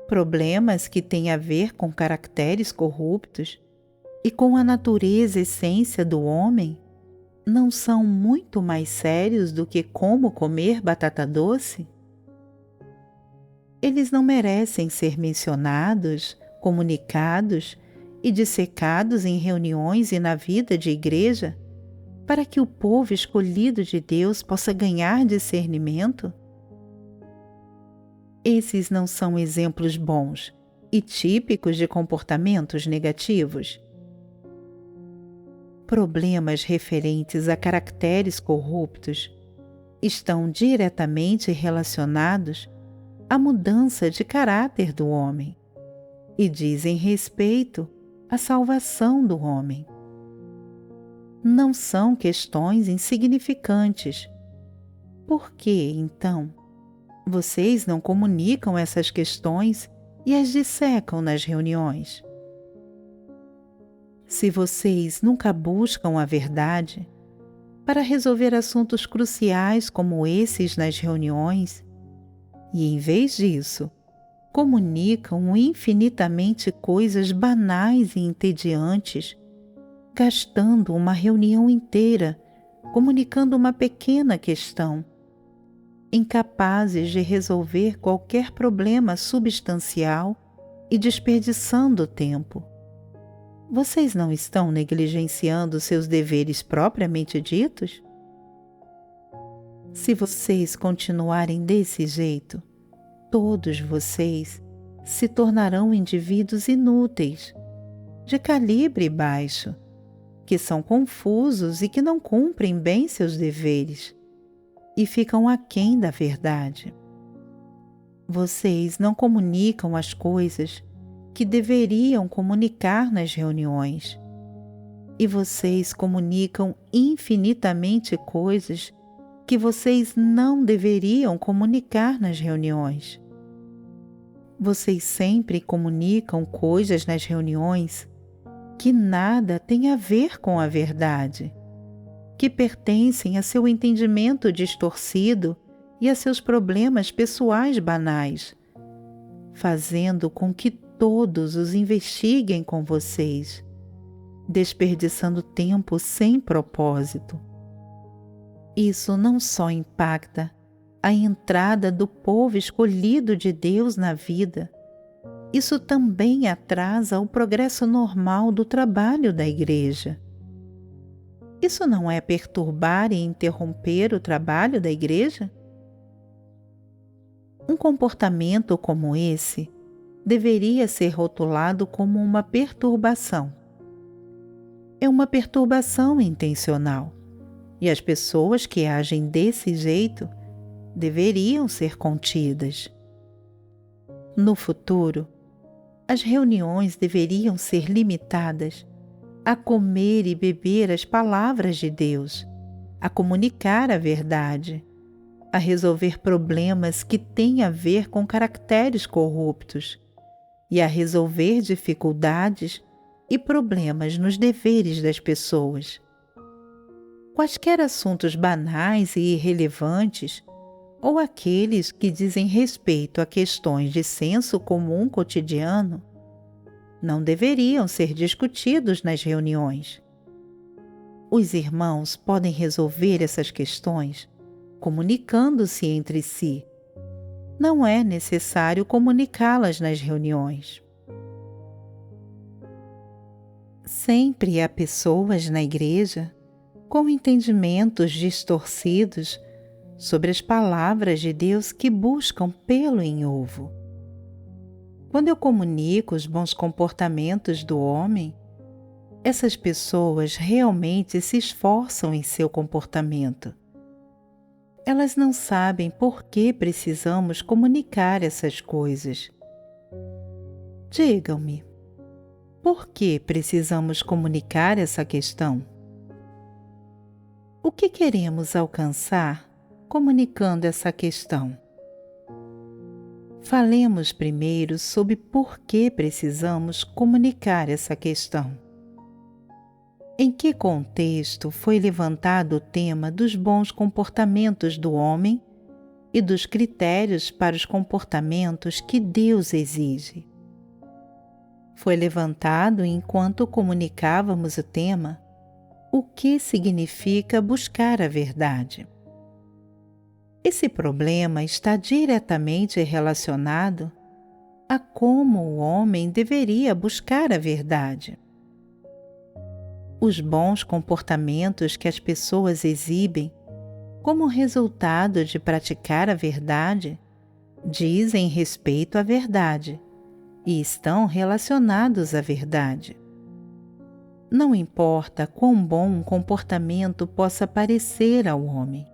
Problemas que têm a ver com caracteres corruptos e com a natureza e essência do homem não são muito mais sérios do que como comer batata doce? Eles não merecem ser mencionados, comunicados e dissecados em reuniões e na vida de igreja, para que o povo escolhido de Deus possa ganhar discernimento? Esses não são exemplos bons e típicos de comportamentos negativos? Problemas referentes a caracteres corruptos estão diretamente relacionados à mudança de caráter do homem e dizem respeito à salvação do homem. Não são questões insignificantes. Por que, então, vocês não comunicam essas questões e as dissecam nas reuniões? Se vocês nunca buscam a verdade para resolver assuntos cruciais como esses nas reuniões, e em vez disso, comunicam infinitamente coisas banais e entediantes, gastando uma reunião inteira comunicando uma pequena questão, incapazes de resolver qualquer problema substancial e desperdiçando tempo, vocês não estão negligenciando seus deveres propriamente ditos? Se vocês continuarem desse jeito, todos vocês se tornarão indivíduos inúteis, de calibre baixo, que são confusos e que não cumprem bem seus deveres e ficam aquém da verdade. Vocês não comunicam as coisas que deveriam comunicar nas reuniões, e vocês comunicam infinitamente coisas que vocês não deveriam comunicar nas reuniões. Vocês sempre comunicam coisas nas reuniões que nada têm a ver com a verdade, que pertencem a seu entendimento distorcido e a seus problemas pessoais banais, fazendo com que todos os investiguem com vocês, desperdiçando tempo sem propósito. Isso não só impacta a entrada do povo escolhido de Deus na vida, isso também atrasa o progresso normal do trabalho da igreja. Isso não é perturbar e interromper o trabalho da igreja? Um comportamento como esse deveria ser rotulado como uma perturbação. É uma perturbação intencional, e as pessoas que agem desse jeito deveriam ser contidas. No futuro, as reuniões deveriam ser limitadas a comer e beber as palavras de Deus, a comunicar a verdade, a resolver problemas que têm a ver com caracteres corruptos e a resolver dificuldades e problemas nos deveres das pessoas. Quaisquer assuntos banais e irrelevantes, ou aqueles que dizem respeito a questões de senso comum cotidiano, não deveriam ser discutidos nas reuniões. Os irmãos podem resolver essas questões comunicando-se entre si. Não é necessário comunicá-las nas reuniões. Sempre há pessoas na igreja com entendimentos distorcidos sobre as palavras de Deus que buscam pelo em ovo. Quando eu comunico os bons comportamentos do homem, essas pessoas realmente se esforçam em seu comportamento. Elas não sabem por que precisamos comunicar essas coisas. Digam-me, por que precisamos comunicar essa questão? O que queremos alcançar comunicando essa questão? Falemos primeiro sobre por que precisamos comunicar essa questão. Em que contexto foi levantado o tema dos bons comportamentos do homem e dos critérios para os comportamentos que Deus exige? Foi levantado enquanto comunicávamos o tema o que significa buscar a verdade. Esse problema está diretamente relacionado a como o homem deveria buscar a verdade. Os bons comportamentos que as pessoas exibem como resultado de praticar a verdade dizem respeito à verdade e estão relacionados à verdade. Não importa quão bom um comportamento possa parecer ao homem.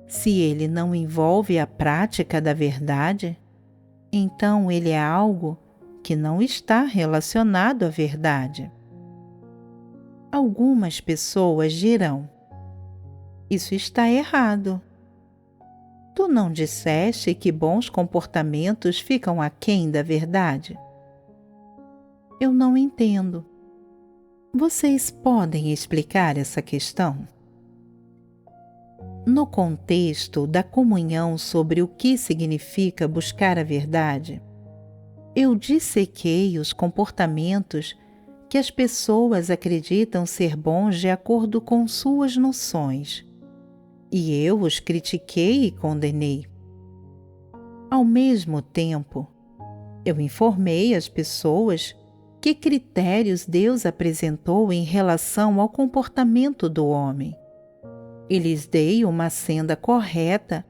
Se ele não envolve a prática da verdade, então ele é algo que não está relacionado à verdade. Algumas pessoas dirão: isso está errado. Tu não disseste que bons comportamentos ficam aquém da verdade? Eu não entendo. Vocês podem explicar essa questão? No contexto da comunhão sobre o que significa buscar a verdade, eu dissequei os comportamentos que as pessoas acreditam ser bons de acordo com suas noções, e eu os critiquei e condenei. Ao mesmo tempo, eu informei as pessoas que critérios Deus apresentou em relação ao comportamento do homem e lhes dei uma senda correta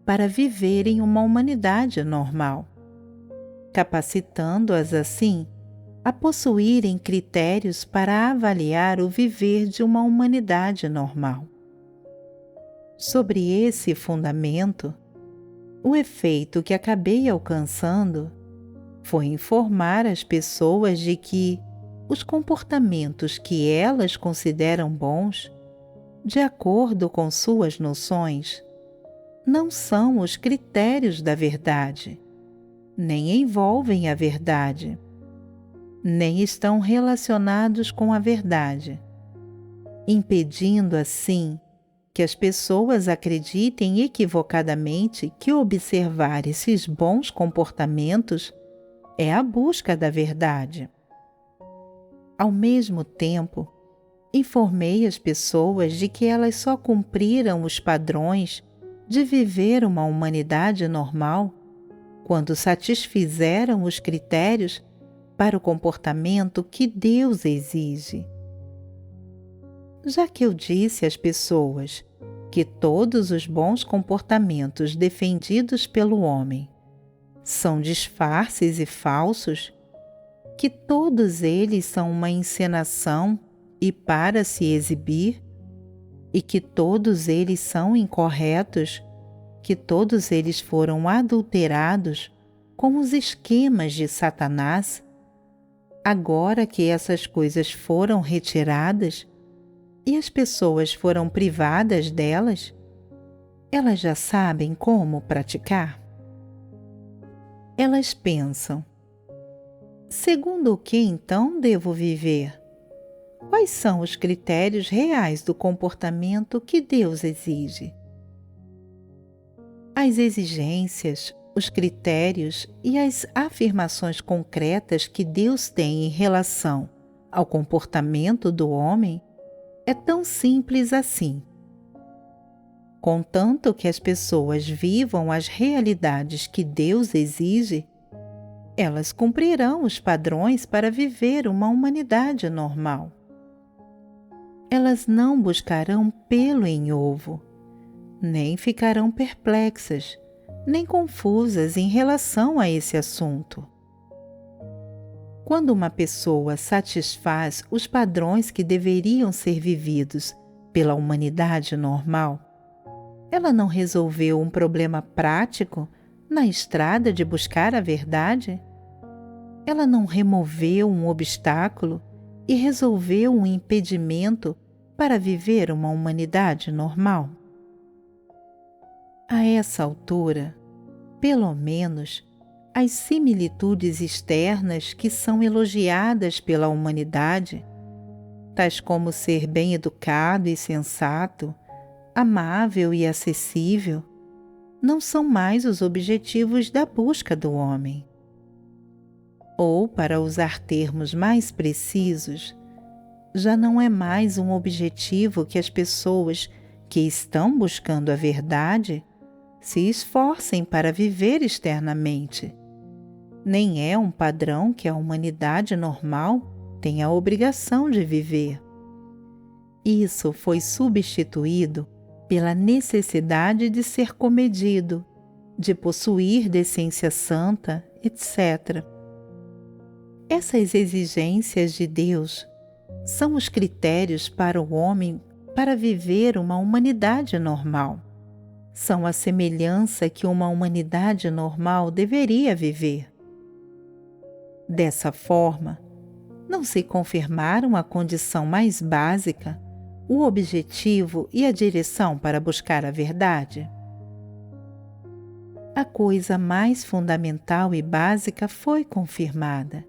para viverem uma humanidade normal, capacitando-as assim a possuírem critérios para avaliar o viver de uma humanidade normal. Sobre esse fundamento, o efeito que acabei alcançando foi informar as pessoas de que os comportamentos que elas consideram bons, de acordo com suas noções, não são os critérios da verdade, nem envolvem a verdade, nem estão relacionados com a verdade, impedindo assim que as pessoas acreditem equivocadamente que observar esses bons comportamentos é a busca da verdade. Ao mesmo tempo, informei as pessoas de que elas só cumpriram os padrões de viver uma humanidade normal quando satisfizeram os critérios para o comportamento que Deus exige. Já que eu disse às pessoas que todos os bons comportamentos defendidos pelo homem são disfarces e falsos, que todos eles são uma encenação e para se exibir, e que todos eles são incorretos, que todos eles foram adulterados com os esquemas de Satanás, agora que essas coisas foram retiradas e as pessoas foram privadas delas, elas já sabem como praticar. Elas pensam: segundo o que então devo viver? Quais são os critérios reais do comportamento que Deus exige? As exigências, os critérios e as afirmações concretas que Deus tem em relação ao comportamento do homem é tão simples assim. Contanto que as pessoas vivam as realidades que Deus exige, elas cumprirão os padrões para viver uma humanidade normal. Elas não buscarão pelo em ovo, nem ficarão perplexas, nem confusas em relação a esse assunto. Quando uma pessoa satisfaz os padrões que deveriam ser vividos pela humanidade normal, ela não resolveu um problema prático na estrada de buscar a verdade? Ela não removeu um obstáculo e resolveu um impedimento para viver uma humanidade normal? A essa altura, pelo menos, as similitudes externas que são elogiadas pela humanidade, tais como ser bem educado e sensato, amável e acessível, não são mais os objetivos da busca do homem. Ou, para usar termos mais precisos, já não é mais um objetivo que as pessoas que estão buscando a verdade se esforcem para viver externamente. Nem é um padrão que a humanidade normal tem a obrigação de viver. Isso foi substituído pela necessidade de ser comedido, de possuir decência santa, etc. Essas exigências de Deus são os critérios para o homem para viver uma humanidade normal. São a semelhança que uma humanidade normal deveria viver. Dessa forma, não se confirmaram a condição mais básica, o objetivo e a direção para buscar a verdade? A coisa mais fundamental e básica foi confirmada,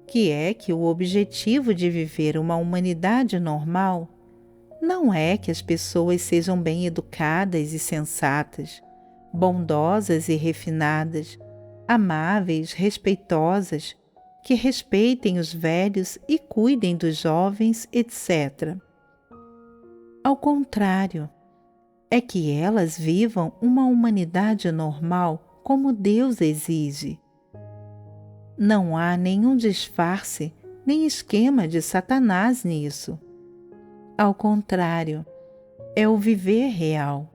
que é que o objetivo de viver uma humanidade normal não é que as pessoas sejam bem educadas e sensatas, bondosas e refinadas, amáveis, respeitosas, que respeitem os velhos e cuidem dos jovens, etc. Ao contrário, é que elas vivam uma humanidade normal como Deus exige. Não há nenhum disfarce nem esquema de Satanás nisso. Ao contrário, é o viver real,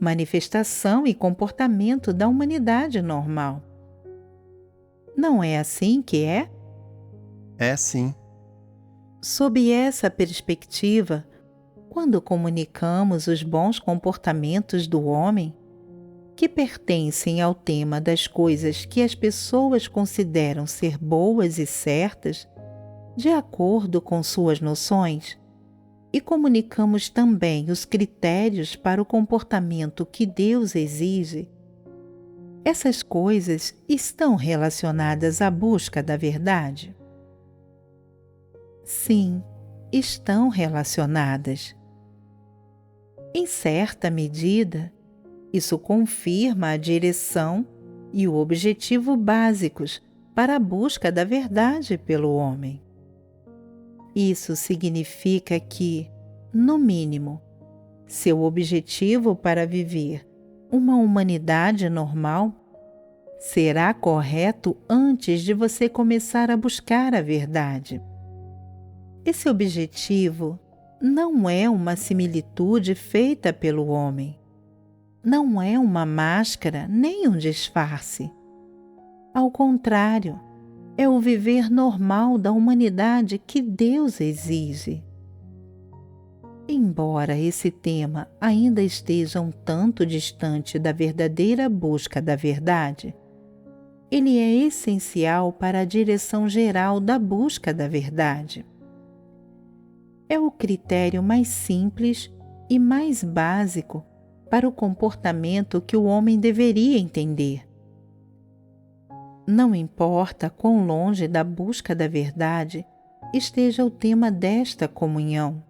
manifestação e comportamento da humanidade normal. Não é assim que é? É sim. Sob essa perspectiva, quando comunicamos os bons comportamentos do homem, que pertencem ao tema das coisas que as pessoas consideram ser boas e certas, de acordo com suas noções, e comunicamos também os critérios para o comportamento que Deus exige, essas coisas estão relacionadas à busca da verdade? Sim, estão relacionadas. Em certa medida, isso confirma a direção e o objetivo básicos para a busca da verdade pelo homem. Isso significa que, no mínimo, seu objetivo para viver uma humanidade normal será correto antes de você começar a buscar a verdade. Esse objetivo não é uma similitude feita pelo homem. Não é uma máscara nem um disfarce. Ao contrário, é o viver normal da humanidade que Deus exige. Embora esse tema ainda esteja um tanto distante da verdadeira busca da verdade, ele é essencial para a direção geral da busca da verdade. É o critério mais simples e mais básico para o comportamento que o homem deveria entender. Não importa quão longe da busca da verdade esteja o tema desta comunhão,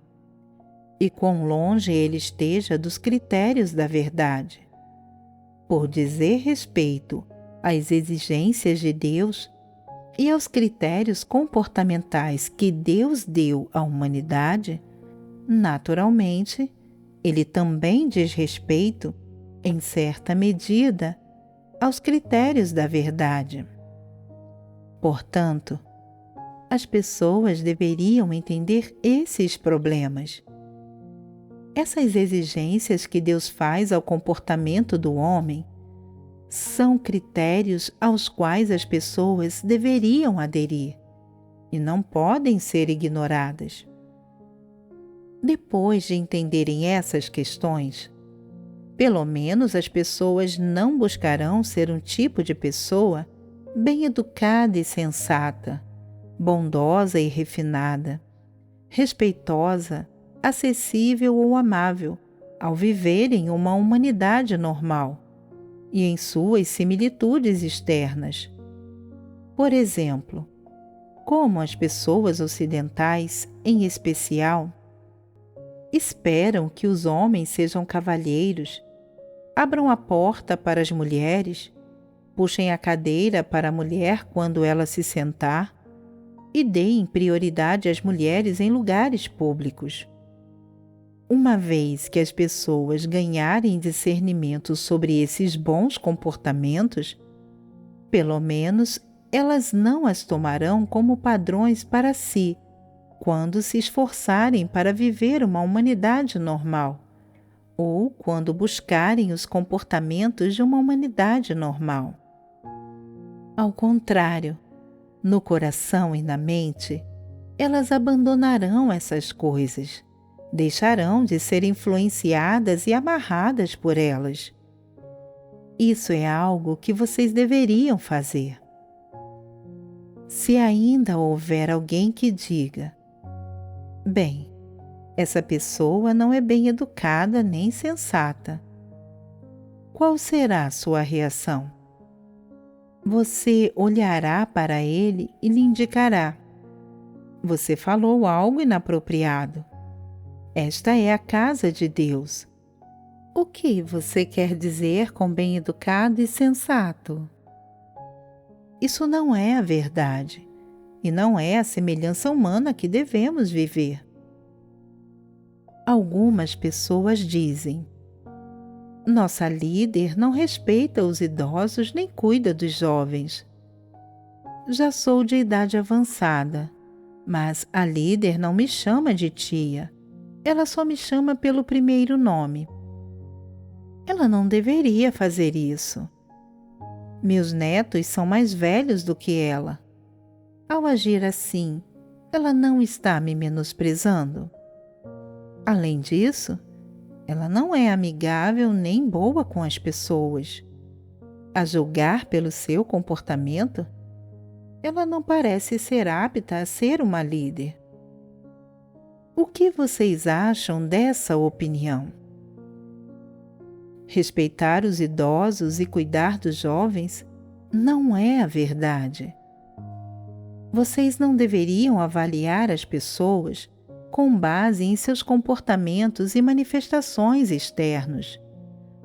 e quão longe ele esteja dos critérios da verdade. Por dizer respeito às exigências de Deus e aos critérios comportamentais que Deus deu à humanidade, naturalmente, ele também diz respeito, em certa medida, aos critérios da verdade. Portanto, as pessoas deveriam entender esses problemas. Essas exigências que Deus faz ao comportamento do homem são critérios aos quais as pessoas deveriam aderir e não podem ser ignoradas. Depois de entenderem essas questões, pelo menos as pessoas não buscarão ser um tipo de pessoa bem educada e sensata, bondosa e refinada, respeitosa, acessível ou amável, ao viverem uma humanidade normal e em suas similitudes externas. Por exemplo, como as pessoas ocidentais, em especial, esperam que os homens sejam cavalheiros, abram a porta para as mulheres, puxem a cadeira para a mulher quando ela se sentar e deem prioridade às mulheres em lugares públicos. Uma vez que as pessoas ganharem discernimento sobre esses bons comportamentos, pelo menos elas não as tomarão como padrões para si, quando se esforçarem para viver uma humanidade normal, ou quando buscarem os comportamentos de uma humanidade normal. Ao contrário, no coração e na mente, elas abandonarão essas coisas, deixarão de ser influenciadas e amarradas por elas. Isso é algo que vocês deveriam fazer. Se ainda houver alguém que diga: bem, essa pessoa não é bem educada nem sensata, qual será a sua reação? Você olhará para ele e lhe indicará: você falou algo inapropriado. Esta é a casa de Deus. O que você quer dizer com bem educado e sensato? Isso não é a verdade, e não é a semelhança humana que devemos viver. Algumas pessoas dizem: nossa líder não respeita os idosos nem cuida dos jovens. Já sou de idade avançada, mas a líder não me chama de tia. Ela só me chama pelo primeiro nome. Ela não deveria fazer isso. Meus netos são mais velhos do que ela. Ao agir assim, ela não está me menosprezando. Além disso, ela não é amigável nem boa com as pessoas. A julgar pelo seu comportamento, ela não parece ser apta a ser uma líder. O que vocês acham dessa opinião? Respeitar os idosos e cuidar dos jovens não é a verdade. Vocês não deveriam avaliar as pessoas com base em seus comportamentos e manifestações externos,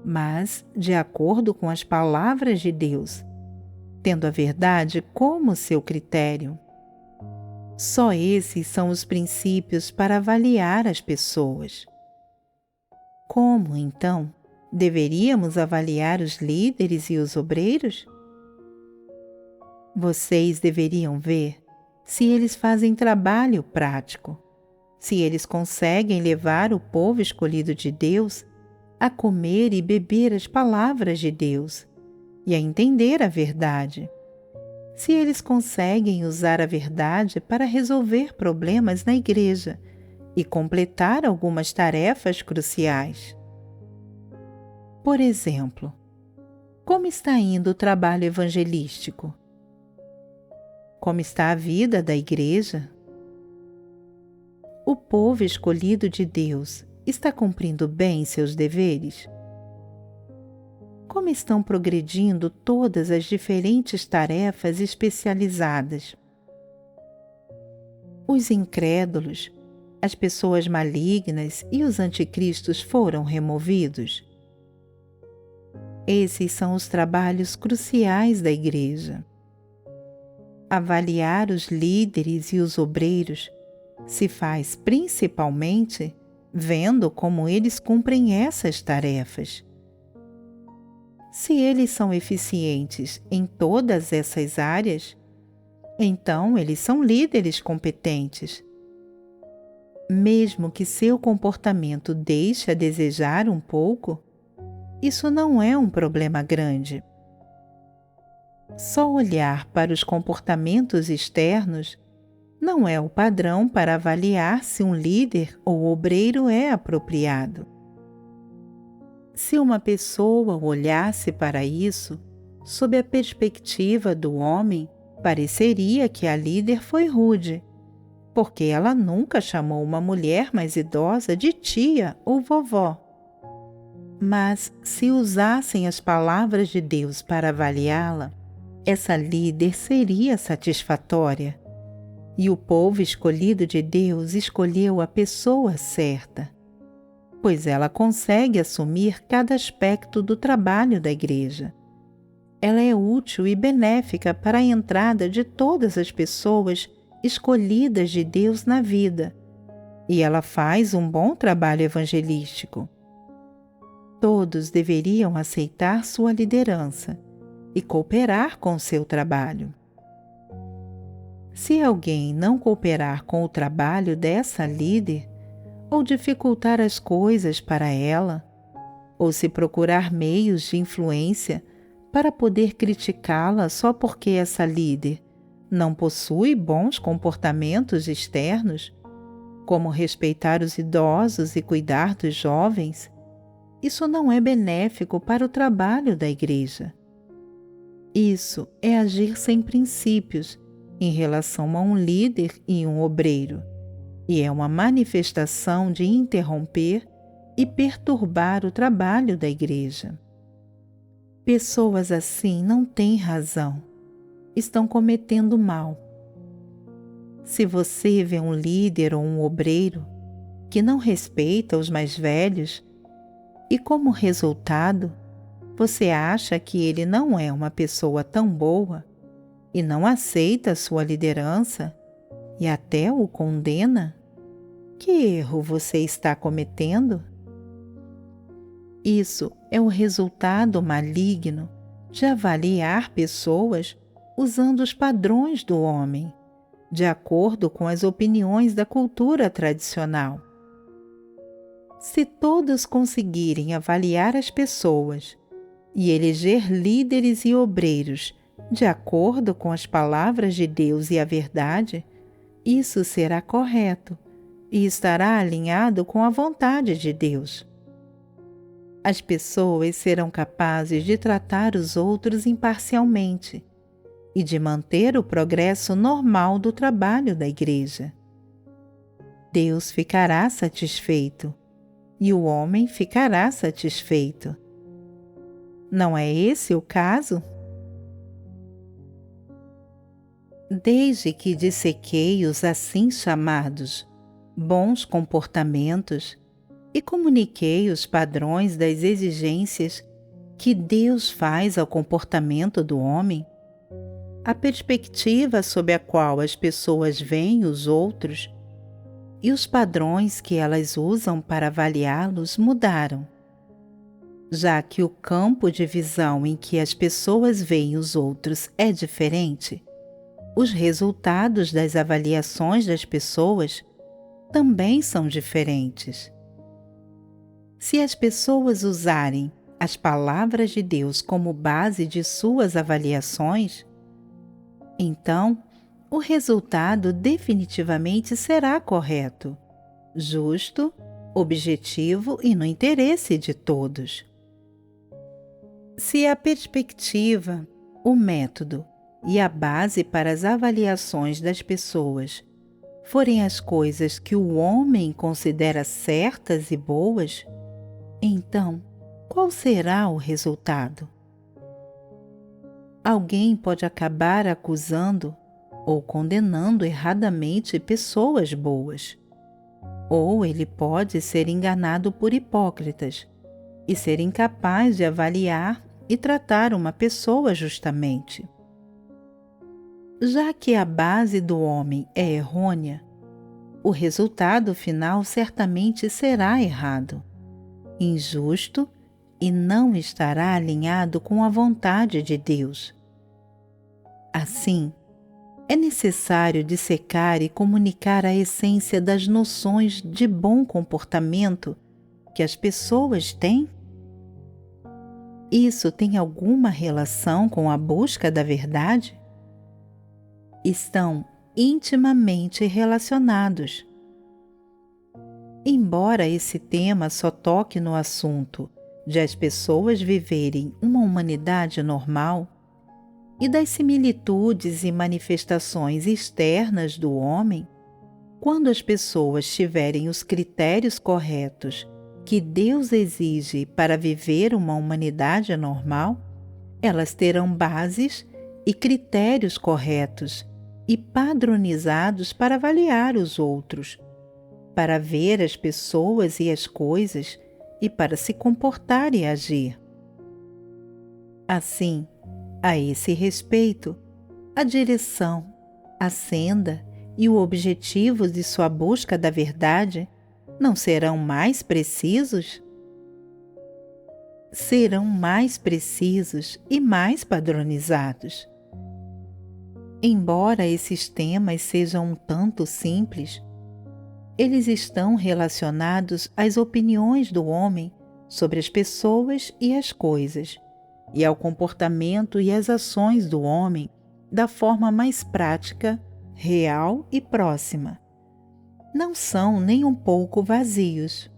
mas de acordo com as palavras de Deus, tendo a verdade como seu critério. Só esses são os princípios para avaliar as pessoas. Como, então, deveríamos avaliar os líderes e os obreiros? Vocês deveriam ver se eles fazem trabalho prático, se eles conseguem levar o povo escolhido de Deus a comer e beber as palavras de Deus e a entender a verdade. Se eles conseguem usar a verdade para resolver problemas na igreja e completar algumas tarefas cruciais. Por exemplo, como está indo o trabalho evangelístico? Como está a vida da igreja? O povo escolhido de Deus está cumprindo bem seus deveres? Como estão progredindo todas as diferentes tarefas especializadas? Os incrédulos, as pessoas malignas e os anticristos foram removidos? Esses são os trabalhos cruciais da igreja. Avaliar os líderes e os obreiros se faz principalmente vendo como eles cumprem essas tarefas. Se eles são eficientes em todas essas áreas, então eles são líderes competentes. Mesmo que seu comportamento deixe a desejar um pouco, isso não é um problema grande. Só olhar para os comportamentos externos não é o padrão para avaliar se um líder ou obreiro é apropriado. Se uma pessoa olhasse para isso sob a perspectiva do homem, pareceria que a líder foi rude, porque ela nunca chamou uma mulher mais idosa de tia ou vovó. Mas se usassem as palavras de Deus para avaliá-la, essa líder seria satisfatória. E o povo escolhido de Deus escolheu a pessoa certa, pois ela consegue assumir cada aspecto do trabalho da igreja. Ela é útil e benéfica para a entrada de todas as pessoas escolhidas de Deus na vida, e ela faz um bom trabalho evangelístico. Todos deveriam aceitar sua liderança e cooperar com seu trabalho. Se alguém não cooperar com o trabalho dessa líder, ou dificultar as coisas para ela, ou se procurar meios de influência para poder criticá-la só porque essa líder não possui bons comportamentos externos, como respeitar os idosos e cuidar dos jovens, isso não é benéfico para o trabalho da igreja. Isso é agir sem princípios em relação a um líder e um obreiro, e é uma manifestação de interromper e perturbar o trabalho da igreja. Pessoas assim não têm razão, estão cometendo mal. Se você vê um líder ou um obreiro que não respeita os mais velhos e, como resultado, você acha que ele não é uma pessoa tão boa e não aceita a sua liderança e até o condena, que erro você está cometendo? Isso é o resultado maligno de avaliar pessoas usando os padrões do homem, de acordo com as opiniões da cultura tradicional. Se todos conseguirem avaliar as pessoas e eleger líderes e obreiros de acordo com as palavras de Deus e a verdade, isso será correto e estará alinhado com a vontade de Deus. As pessoas serão capazes de tratar os outros imparcialmente e de manter o progresso normal do trabalho da igreja. Deus ficará satisfeito e o homem ficará satisfeito. Não é esse o caso? Desde que dissequei os assim chamados bons comportamentos e comuniquei os padrões das exigências que Deus faz ao comportamento do homem, a perspectiva sob a qual as pessoas veem os outros e os padrões que elas usam para avaliá-los mudaram. Já que o campo de visão em que as pessoas veem os outros é diferente, os resultados das avaliações das pessoas também são diferentes. Se as pessoas usarem as palavras de Deus como base de suas avaliações, então o resultado definitivamente será correto, justo, objetivo e no interesse de todos. Se a perspectiva, o método e a base para as avaliações das pessoas forem as coisas que o homem considera certas e boas, então qual será o resultado? Alguém pode acabar acusando ou condenando erradamente pessoas boas, ou ele pode ser enganado por hipócritas e ser incapaz de avaliar e tratar uma pessoa justamente. Já que a base do homem é errônea, o resultado final certamente será errado, injusto e não estará alinhado com a vontade de Deus. Assim, é necessário dissecar e comunicar a essência das noções de bom comportamento que as pessoas têm? Isso tem alguma relação com a busca da verdade? Estão intimamente relacionados. Embora esse tema só toque no assunto de as pessoas viverem uma humanidade normal e das similitudes e manifestações externas do homem, quando as pessoas tiverem os critérios corretos que Deus exige para viver uma humanidade normal, elas terão bases e critérios corretos e padronizados para avaliar os outros, para ver as pessoas e as coisas e para se comportar e agir. Assim, a esse respeito, a direção, a senda e o objetivo de sua busca da verdade não serão mais precisos? Serão mais precisos e mais padronizados. Embora esses temas sejam um tanto simples, eles estão relacionados às opiniões do homem sobre as pessoas e as coisas, e ao comportamento e às ações do homem da forma mais prática, real e próxima. Não são nem um pouco vazios.